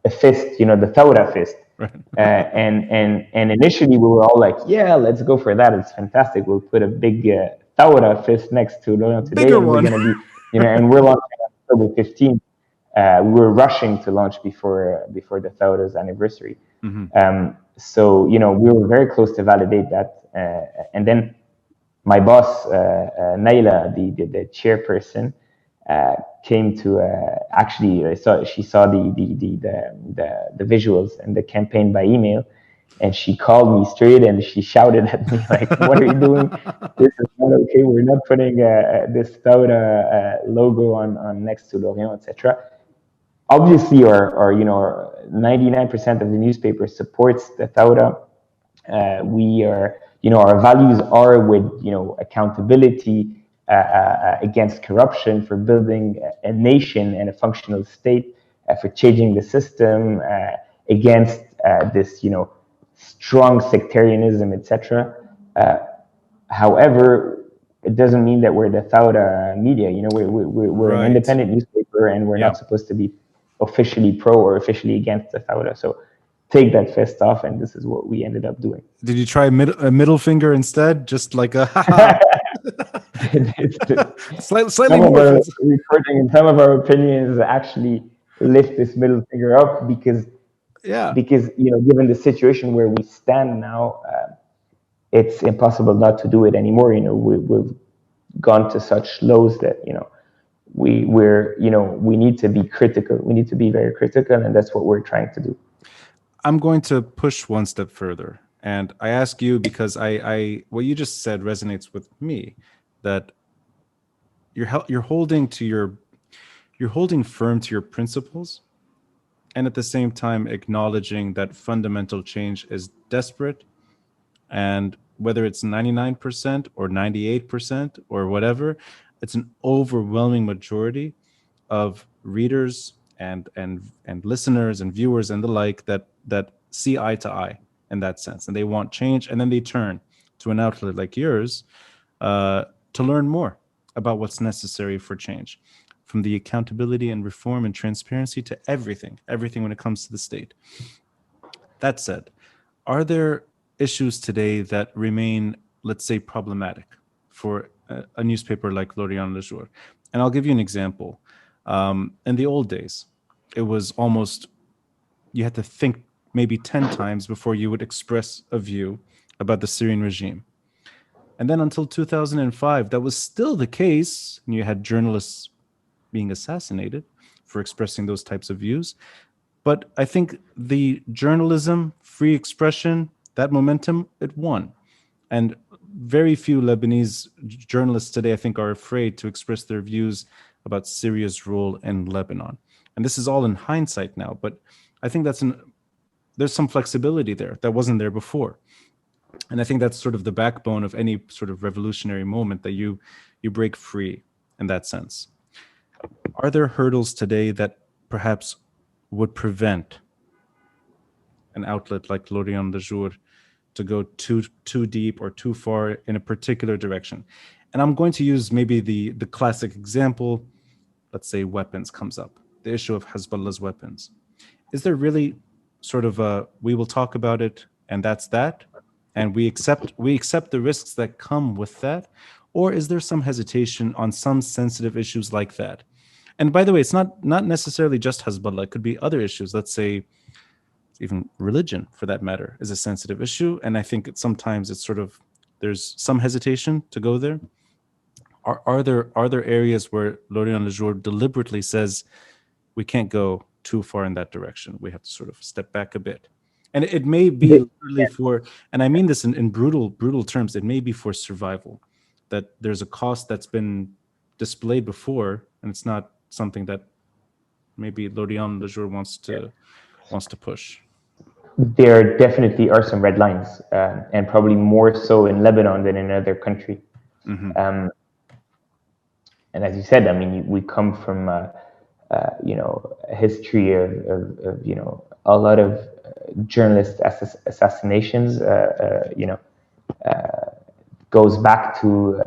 a fist, the Thawra fist. Right. And initially we were all like, yeah, let's go for that. It's fantastic. We'll put a big Thawra fist next to L'Orient Today, Bigger and we're one. going to be, and we're launching on October 15th. We were rushing to launch before the Thawra's anniversary. So we were very close to validate that, and then my boss, Naila, the chairperson, came to actually she saw the visuals and the campaign by email, and she called me straight and she shouted at me like, "What are you doing? This is not okay. We're not putting this Tawra logo on next to L'Orient, etc." Obviously, our 99% of the newspaper supports the Tawra. We are, our values are with, accountability, against corruption, for building a nation and a functional state, for changing the system, against this, strong sectarianism, etc. However, it doesn't mean that we're the Thawra media. We're an Right. independent newspaper, and we're Yeah. not supposed to be officially pro or officially against the Thawra. So take that fist off, and this is what we ended up doing. Did you try a middle finger instead? Just like a slightly Some of more our offensive. recording and some of our opinions actually lift this middle finger up because Yeah. given the situation where we stand now, it's impossible not to do it anymore. We've gone to such lows that we need to be critical. We need to be very critical, and that's what we're trying to do. I'm going to push one step further, and I ask you because I what you just said resonates with me, that you're holding firm to your principles, and at the same time acknowledging that fundamental change is desperate, and whether it's 99% or 98% or whatever, it's an overwhelming majority of readers and listeners and viewers and the like that see eye to eye in that sense, and they want change, and then they turn to an outlet like yours to learn more about what's necessary for change, from the accountability and reform and transparency to everything when it comes to the state. That said, are there issues today that remain, let's say, problematic for a newspaper like L'Orient-Le Jour? And I'll give you an example. In the old days, it was almost, you had to think maybe 10 times before you would express a view about the Syrian regime. And then until 2005, that was still the case. And you had journalists being assassinated for expressing those types of views. But I think the journalism, free expression, that momentum, it won. And very few Lebanese journalists today, I think, are afraid to express their views about Syria's role in Lebanon. And this is all in hindsight now, but I think there's some flexibility there that wasn't there before. And I think that's sort of the backbone of any sort of revolutionary moment, that you break free in that sense. Are there hurdles today that perhaps would prevent an outlet like L'Orient-Le Jour to go too deep or too far in a particular direction? And I'm going to use maybe the classic example. Let's say weapons comes up, the issue of Hezbollah's weapons. Is there really sort of we will talk about it and that's that, and we accept the risks that come with that? Or is there some hesitation on some sensitive issues like that? And by the way, it's not necessarily just Hezbollah. It could be other issues. Let's say even religion, for that matter, is a sensitive issue. And I think sometimes it's sort of, there's some hesitation to go there. Are there areas where L'Orient-Le Jour deliberately says we can't go too far in that direction? We have to sort of step back a bit. And it may be literally for, and I mean this in brutal terms, it may be for survival, that there's a cost that's been displayed before, and it's not something that maybe L'Orient-Le Jour wants to push. There definitely are some red lines, and probably more so in Lebanon than in other country. And as you said, I mean, we come from a history of a lot of journalist assassinations. Goes back to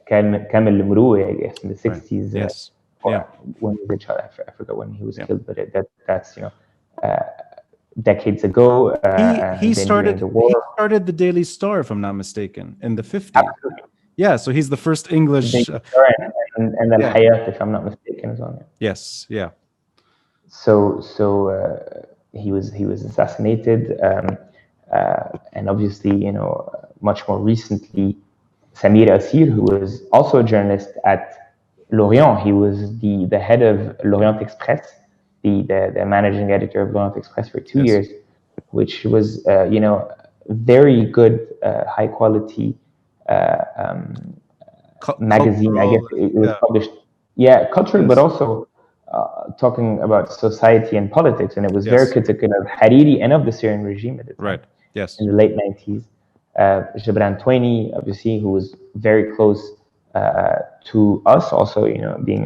Kamel Lemroui, I guess, in the 60s. Yes. When he was a child, I forgot when he was killed, but that's decades ago. He started during the war. He started the Daily Star, if I'm not mistaken, in the 50s. Absolutely. Yeah, so he's the first English. And Al Hayat, if I'm not mistaken, as well. Yes, yeah. So he was assassinated, and obviously, much more recently, Samir Asir, who was also a journalist at L'Orient. He was the head of L'Orient Express, the managing editor of L'Orient Express for 2 years, which was very good, high quality magazine. I guess it was published, cultural, but also talking about society and politics, and it was very critical of Hariri and of the Syrian regime at the time. Right. Yes. In the late 90s. Gibran Twaini, obviously, who was very close to us, also, being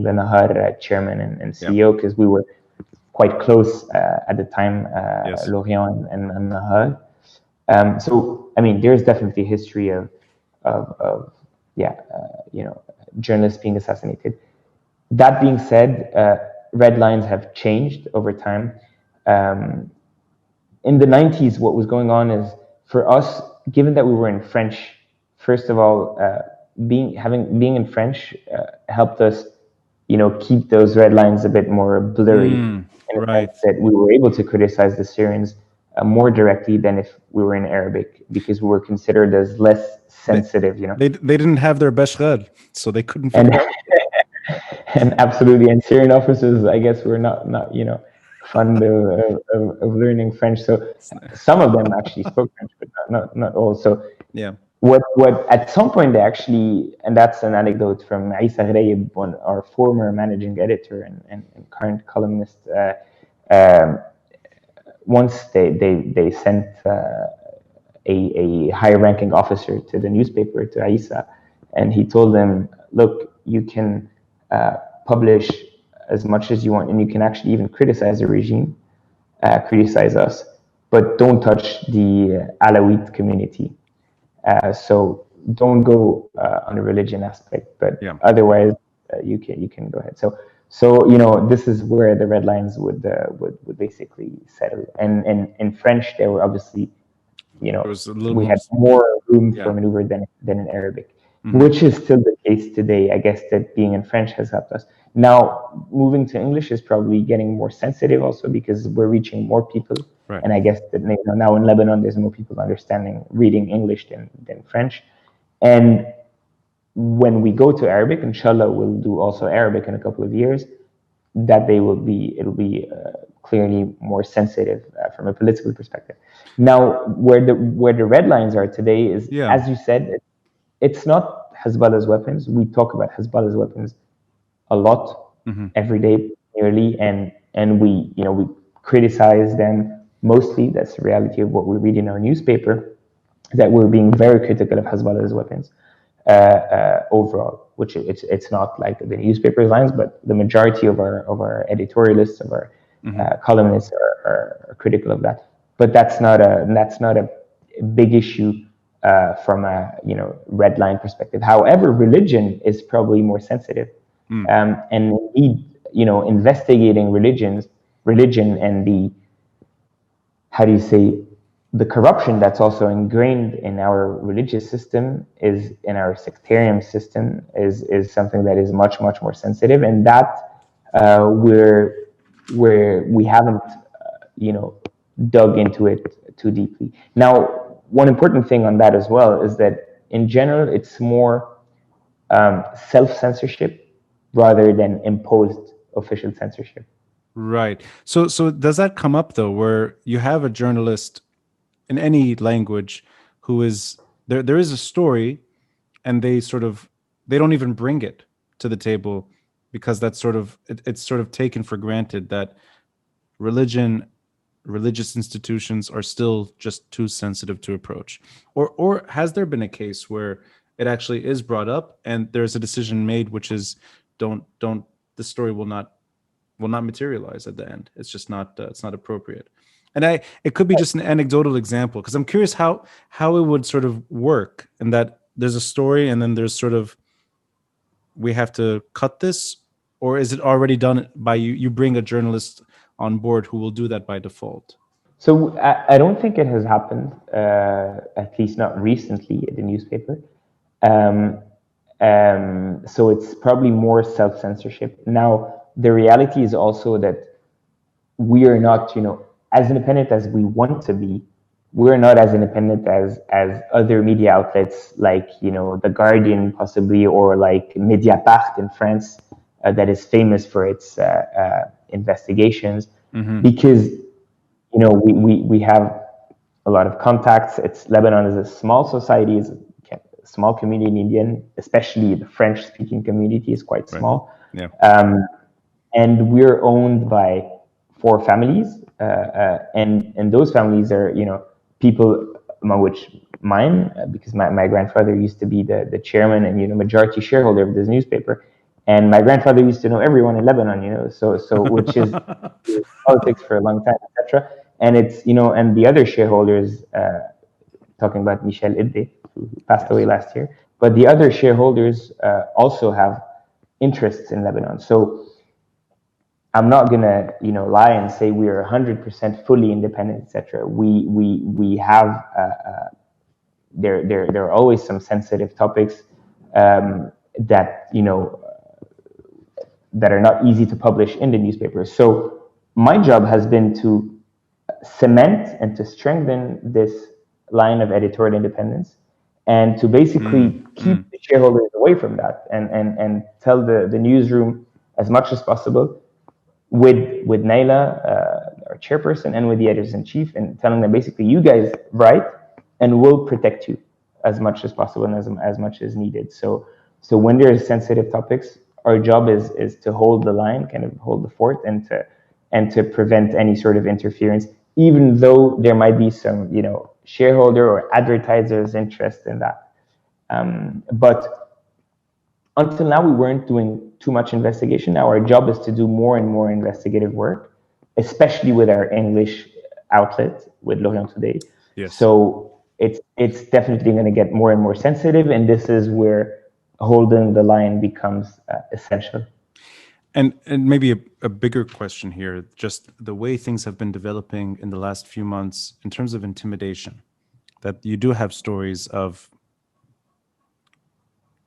the Nahar chairman and CEO, because we were quite close at the time, L'Orient and Nahar. So, I mean, there's definitely a history of journalists being assassinated. That being said, red lines have changed over time. In the 90s, what was going on is, for us, given that we were in French, first of all, being in French helped us, keep those red lines a bit more blurry. Right. That we were able to criticize the Syrians more directly than if we were in Arabic, because we were considered as less sensitive. They didn't have their bashghal, so they couldn't. And absolutely, and Syrian officers, I guess, were not fond of learning French. So some of them actually spoke French, but not all. So what at some point they actually, and that's an anecdote from Isa Ghraib, our former managing editor and current columnist. Once they sent a high-ranking officer to the newspaper, to Isa, and he told them, look, you can publish as much as you want, and you can actually even criticize the regime, criticize us, but don't touch the Alawite community. So don't go on the religion aspect, but otherwise you can go ahead. So this is where the red lines would basically settle. And in French, there were obviously, we had more room for maneuver than in Arabic. Which is still the case today. I guess that being in French has helped us. Now, moving to English is probably getting more sensitive also, because we're reaching more people. Right. And I guess that now in Lebanon, there's more people reading English than French. And when we go to Arabic, inshallah, we'll do also Arabic in a couple of years, that it'll be clearly more sensitive from a political perspective. Now, where the red lines are today is, as you said, it's not Hezbollah's weapons. We talk about Hezbollah's weapons a lot, every day, nearly, and we criticize them mostly. That's the reality of what we read in our newspaper, that we're being very critical of Hezbollah's weapons overall, which it's not like the newspaper's lines, but the majority of our editorialists, of our columnists are critical of that. But that's not a big issue from a red line perspective. However, religion is probably more sensitive, and indeed, investigating religion and the corruption that's also ingrained in our religious system, is in our sectarian system, is something that is much more sensitive, and that where we haven't dug into it too deeply. Now, one important thing on that as well is that in general, it's more self-censorship rather than imposed official censorship. Right. So does that come up though, where you have a journalist in any language who is there? There is a story, and they don't even bring it to the table because that's it's sort of taken for granted that religion religious institutions are still just too sensitive to approach. Or has there been a case where it actually is brought up and there's a decision made which is don't the story will not materialize at the end. It's just not it's not appropriate. And it could be just an anecdotal example because I'm curious how it would sort of work, and that there's a story and then there's sort of we have to cut this, or is it already done by you bring a journalist on board who will do that by default? So I don't think it has happened, at least not recently at the newspaper. Um, so it's probably more self-censorship. Now, the reality is also that we are not, as independent as we want to be. We're not as independent as other media outlets like, The Guardian possibly, or like Mediapart in France, that is famous for its investigations, because we have a lot of contacts. Lebanon is a small society, is a small community in Indian, especially the French-speaking community is quite small. Yeah. And we're owned by 4 families, and those families are people among which mine, because my grandfather used to be the chairman and majority shareholder of this newspaper, and my grandfather used to know everyone in Lebanon, so which is politics for a long time, etc. And it's and the other shareholders, talking about Michel Helou, who passed away last year, but the other shareholders also have interests in Lebanon. So I'm not gonna lie and say we are 100% fully independent, etc. We have there are always some sensitive topics that that are not easy to publish in the newspaper. So my job has been to cement and to strengthen this line of editorial independence, and to basically keep the shareholders away from that, and tell the newsroom as much as possible with Naila, our chairperson, and with the editors-in-chief, and telling them basically, you guys write, and we'll protect you as much as possible and as much as needed. So when there's sensitive topics, our job is to hold the line, kind of hold the fort, and to prevent any sort of interference, even though there might be some shareholder or advertisers' interest in that. But until now, we weren't doing too much investigation. Now our job is to do more and more investigative work, especially with our English outlet, with L'Orient today. Yes. So it's definitely going to get more and more sensitive, and this is where holding the line becomes essential. And maybe a bigger question here, just the way things have been developing in the last few months in terms of intimidation, that you do have stories of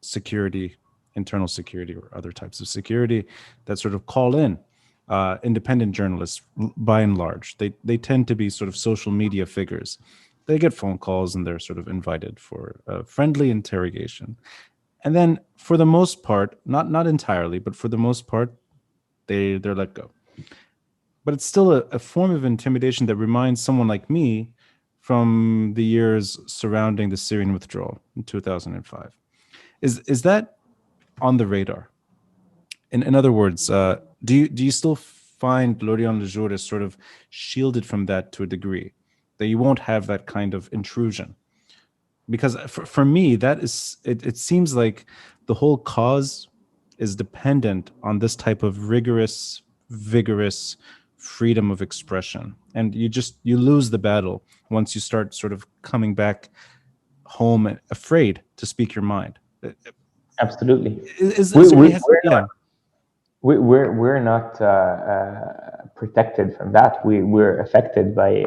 security, internal security or other types of security that sort of call in independent journalists. By and large, they tend to be sort of social media figures. They get phone calls and they're sort of invited for a friendly interrogation. And then for the most part, not entirely, but for the most part, they're let go. But it's still a form of intimidation that reminds someone like me from the years surrounding the Syrian withdrawal in 2005. Is that on the radar? In other words, do you still find L'Orient-Le Jour is sort of shielded from that to a degree, that you won't have that kind of intrusion? Because for me, that is it seems like the whole cause is dependent on this type of rigorous, vigorous freedom of expression, and you lose the battle once you start sort of coming back home afraid to speak your mind. Absolutely. We're not protected from that. We're affected by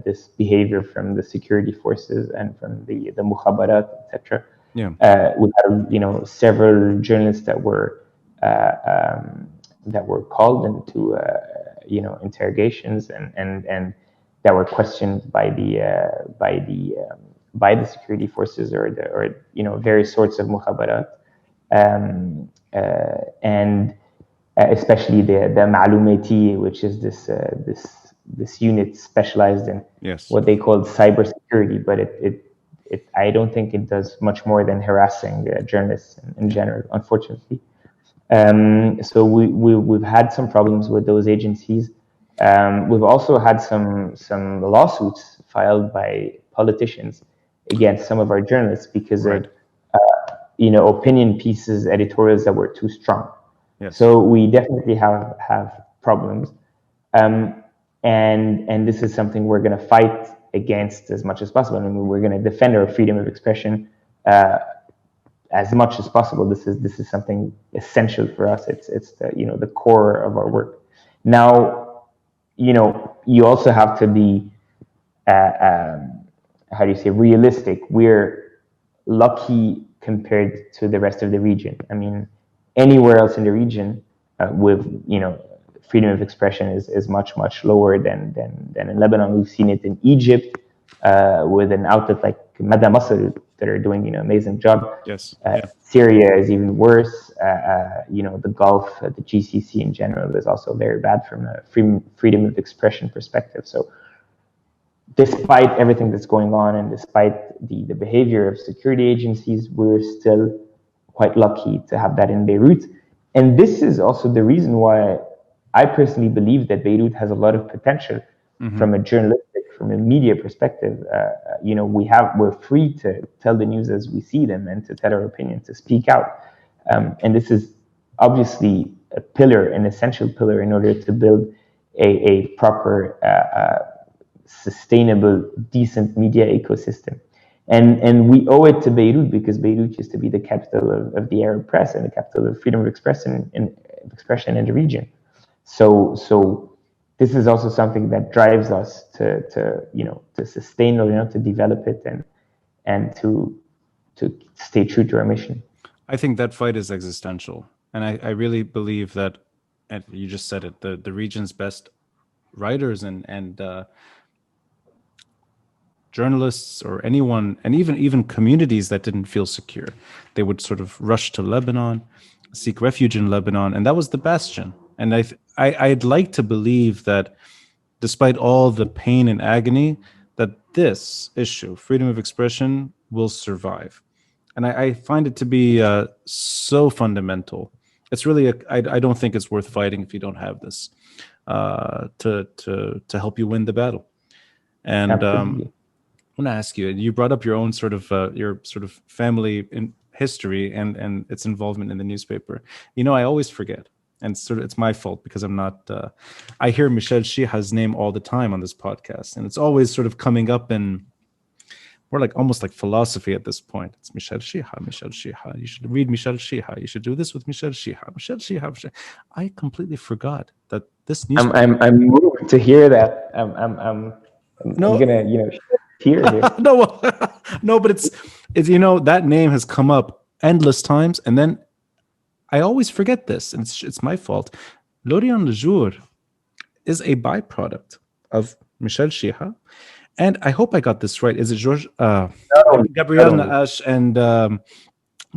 this behavior from the security forces and from the mukhabarat, etc. Yeah. We had several journalists that were called into interrogations and that were questioned by the security forces or various sorts of mukhabarat, and especially the Ma'lumati, which is this unit specialized in Yes. what they call cybersecurity, but I don't think it does much more than harassing journalists in general, unfortunately. So we've had some problems with those agencies. We've also had some lawsuits filed by politicians against some of our journalists because Right. of opinion pieces, editorials that were too strong. Yes. So we definitely have problems, and this is something we're going to fight against as much as possible. I mean, we're going to defend our freedom of expression as much as possible. This is something essential for us. It's the core of our work. Now, you also have to be how do you say, realistic. We're lucky compared to the rest of the region. I mean, anywhere else in the region with freedom of expression is much lower than in Lebanon. We've seen it in Egypt with an outlet like Mada Masr that are doing amazing job. Yes. Yeah. Syria is even worse. The Gulf, the GCC in general is also very bad from a freedom of expression perspective. So despite everything that's going on and despite the behavior of security agencies, we're still quite lucky to have that in Beirut. And this is also the reason why I personally believe that Beirut has a lot of potential from a journalistic, from a media perspective. We're free to tell the news as we see them and to tell our opinion, to speak out. And this is obviously a pillar, an essential pillar in order to build a proper sustainable, decent media ecosystem. And we owe it to Beirut because Beirut used to be the capital of the Arab press and the capital of freedom of expression in the region. So this is also something that drives us to sustain L'Orient, to develop it and to stay true to our mission. I think that fight is existential. And I really believe that, and you just said it, the region's best writers and journalists or anyone, and even communities that didn't feel secure, they would sort of rush to Lebanon, seek refuge in Lebanon, and that was the bastion. And I'd like to believe that despite all the pain and agony, that this issue, freedom of expression, will survive. And I find it to be so fundamental. It's really I don't think it's worth fighting if you don't have this to help you win the battle. And I want to ask you. You brought up your own sort of family in history and its involvement in the newspaper. I always forget, and it's my fault because I'm not. I hear Michel Shiha's name all the time on this podcast, and it's always sort of coming up in. We're like almost like philosophy at this point. It's Michel Shiha, Michel Shiha. You should read Michel Shiha. You should do this with Michel Shiha, Michel Shiha. I completely forgot that this newspaper. I'm moved to hear that. I'm gonna tears here. No, but it's that name has come up endless times, and then I always forget this, and it's my fault. L'Orient-Le Jour is a byproduct of Michel Shiha. And I hope I got this right. Is it George, Gabriel Naash and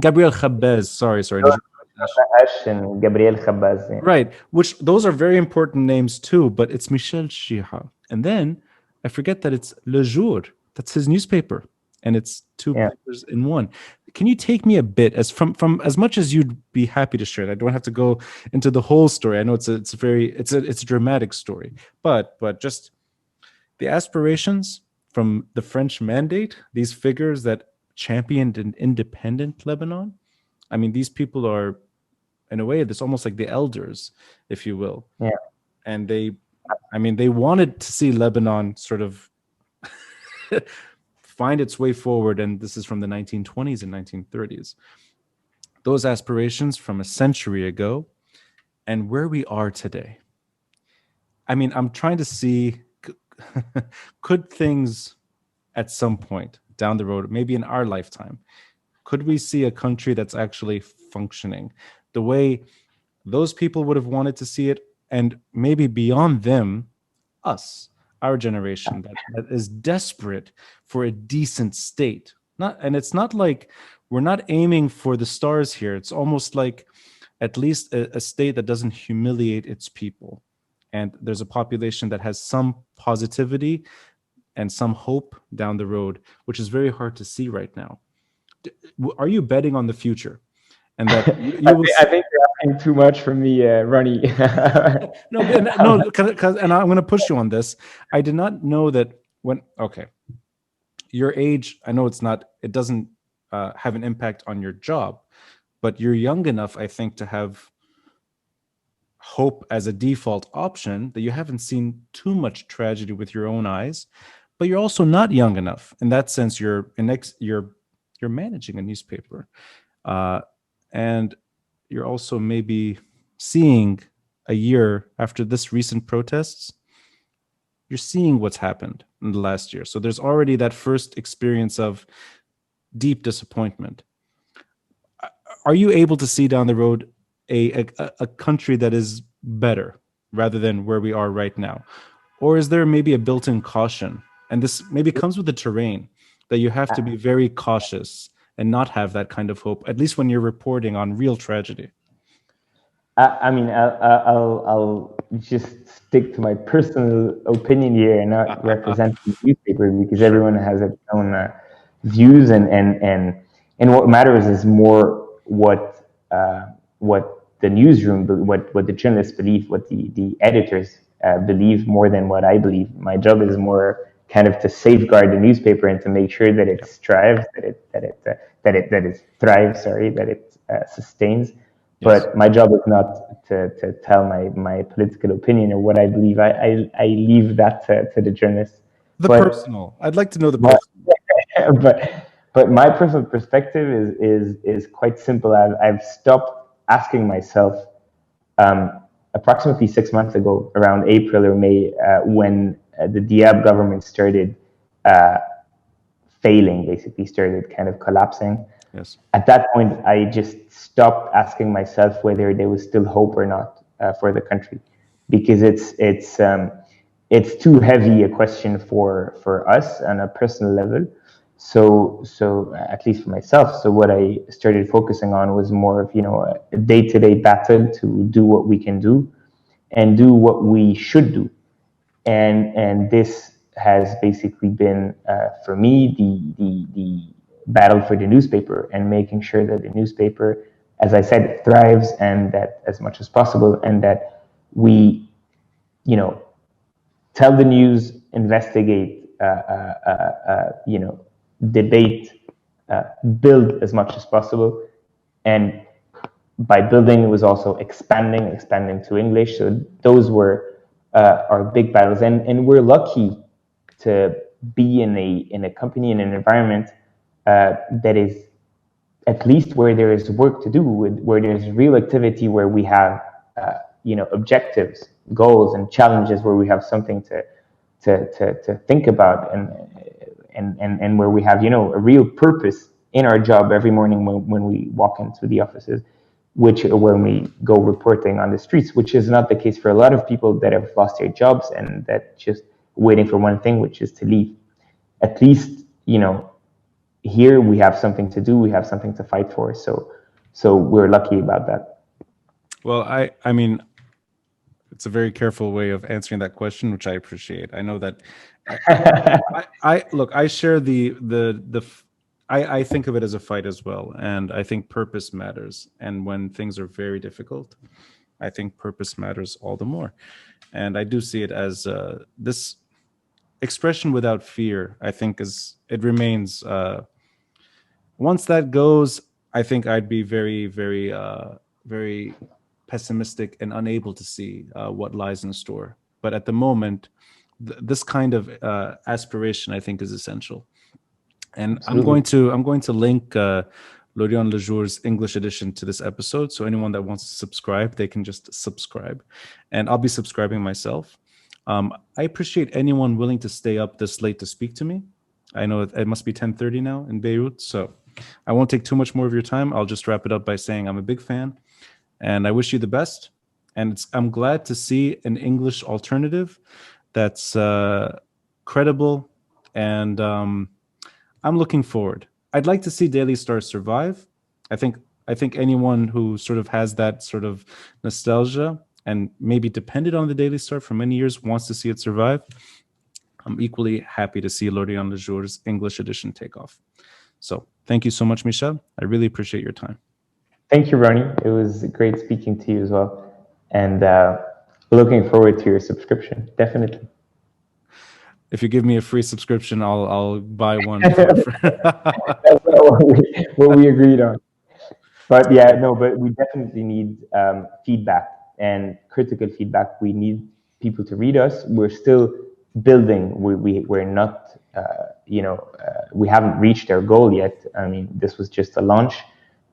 Gabriel Khabaz? Sorry. Naash and Gabriel Khabaz. Yeah. Right. Which those are very important names too, but it's Michel Shiha. And then I forget that it's Le Jour. That's his newspaper. And it's two papers in one. Can you take me a bit from as much as you'd be happy to share it? I don't have to go into the whole story. I know it's a dramatic story, but just the aspirations from the French mandate, these figures that championed an independent Lebanon. I mean, these people are, in a way, it's almost like the elders, if you will. Yeah. And they wanted to see Lebanon sort of find its way forward. And this is from the 1920s and 1930s. Those aspirations from a century ago and where we are today. I mean, I'm trying to see, could things at some point down the road, maybe in our lifetime, could we see a country that's actually functioning the way those people would have wanted to see it? And maybe beyond them, us, our generation that is desperate for a decent state. And it's not like we're not aiming for the stars here. It's almost like at least a state that doesn't humiliate its people. And there's a population that has some positivity and some hope down the road, which is very hard to see right now. Are you betting on the future? And that you will I think you're asking too much from me, Ronnie. no, no, and I'm going to push you on this. I did not know that okay, your age, I know it doesn't have an impact on your job, but you're young enough, I think, to have hope as a default option, that you haven't seen too much tragedy with your own eyes, but you're also not young enough. In that sense, you're managing a newspaper, and you're also maybe seeing a year after this recent protests, you're seeing what's happened in the last year. So there's already that first experience of deep disappointment. Are you able to see down the road a country that is better rather than where we are right now? Or is there maybe a built-in caution? And this maybe comes with the terrain, that you have to be very cautious and not have that kind of hope, at least when you're reporting on real tragedy. I mean, I'll just stick to my personal opinion here and not represent the newspaper, because everyone has its own views, and what matters is more what the newsroom, what the journalists believe, what the editors believe, more than what I believe. My job is more kind of to safeguard the newspaper and to make sure that it strives, that it thrives. Sorry, that it sustains. Yes. But my job is not to tell my political opinion or what I believe. I leave that to the journalists. Personal. I'd like to know the personal. But my personal perspective is quite simple. I've stopped asking myself approximately 6 months ago, around April or May, when the Diab government started failing, basically started kind of collapsing. Yes. At that point, I just stopped asking myself whether there was still hope or not for the country, because it's too heavy a question for us on a personal level. So at least for myself. So what I started focusing on was more of a day-to-day battle to do what we can do and do what we should do, and this has basically been for me the battle for the newspaper, and making sure that the newspaper, as I said, thrives, and that as much as possible, and that we, tell the news, investigate, debate, build as much as possible. And by building, it was also expanding to English. So those were our big battles, and we're lucky to be in a company, in an environment that is at least where there is work to do, where there's real activity, where we have objectives, goals, and challenges, where we have something to think about, and where we have a real purpose in our job every morning when we walk into the offices, when we go reporting on the streets, which is not the case for a lot of people that have lost their jobs and that just waiting for one thing, which is to leave. At least here we have something to do, we have something to fight for, so we're lucky about that. Well, I mean, it's a very careful way of answering that question, which I appreciate. I know that I share I think of it as a fight as well, and I think purpose matters. And when things are very difficult, I think purpose matters all the more. And I do see it as this expression without fear. I think it remains. Once that goes, I think I'd be very, very, very pessimistic and unable to see what lies in store. But at the moment, this kind of aspiration, I think, is essential. And absolutely. I'm going to link L'Orient-Le Jour's English edition to this episode. So anyone that wants to subscribe, they can just subscribe. And I'll be subscribing myself. I appreciate anyone willing to stay up this late to speak to me. I know it must be 10:30 now in Beirut, so I won't take too much more of your time. I'll just wrap it up by saying I'm a big fan, and I wish you the best. And I'm glad to see an English alternative that's credible, and I'm looking forward. I'd like to see Daily Star survive. I think I think anyone who sort of has that sort of nostalgia and maybe depended on the Daily Star for many years wants to see it survive, I'm equally happy to see L'Orient-Le Jour's English edition take off. So thank you so much, Michel. I really appreciate your time. Thank you, Ronnie. It was great speaking to you as well. And looking forward to your subscription, definitely. If you give me a free subscription, I'll buy one for That's what we agreed on. But yeah, no, but we definitely need feedback and critical feedback. We need people to read us. We're still building. We're not, we haven't reached our goal yet. I mean, this was just a launch.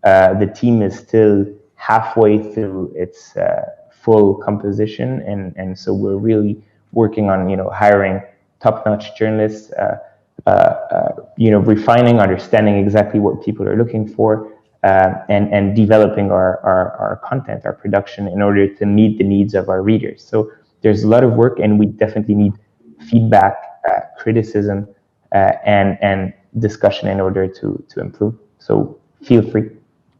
The team is still halfway through its full composition, and so we're really working on hiring top-notch journalists, refining, understanding exactly what people are looking for, and developing our content, our production, in order to meet the needs of our readers. So there's a lot of work, and we definitely need feedback, criticism, and discussion in order to improve. So feel free.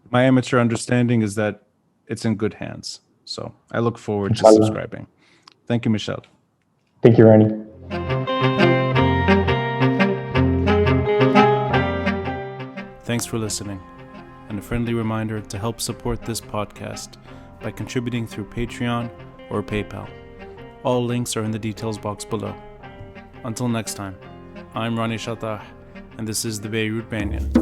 My amateur understanding is that it's in good hands. So I look forward to Inshallah. subscribing. Thank you, Michel. Thank you, Ronnie. Thanks for listening. And a friendly reminder to help support this podcast by contributing through Patreon or PayPal. All links are in the details box below. Until next time, I'm Ronnie Shatah, and this is the Beirut Banyan.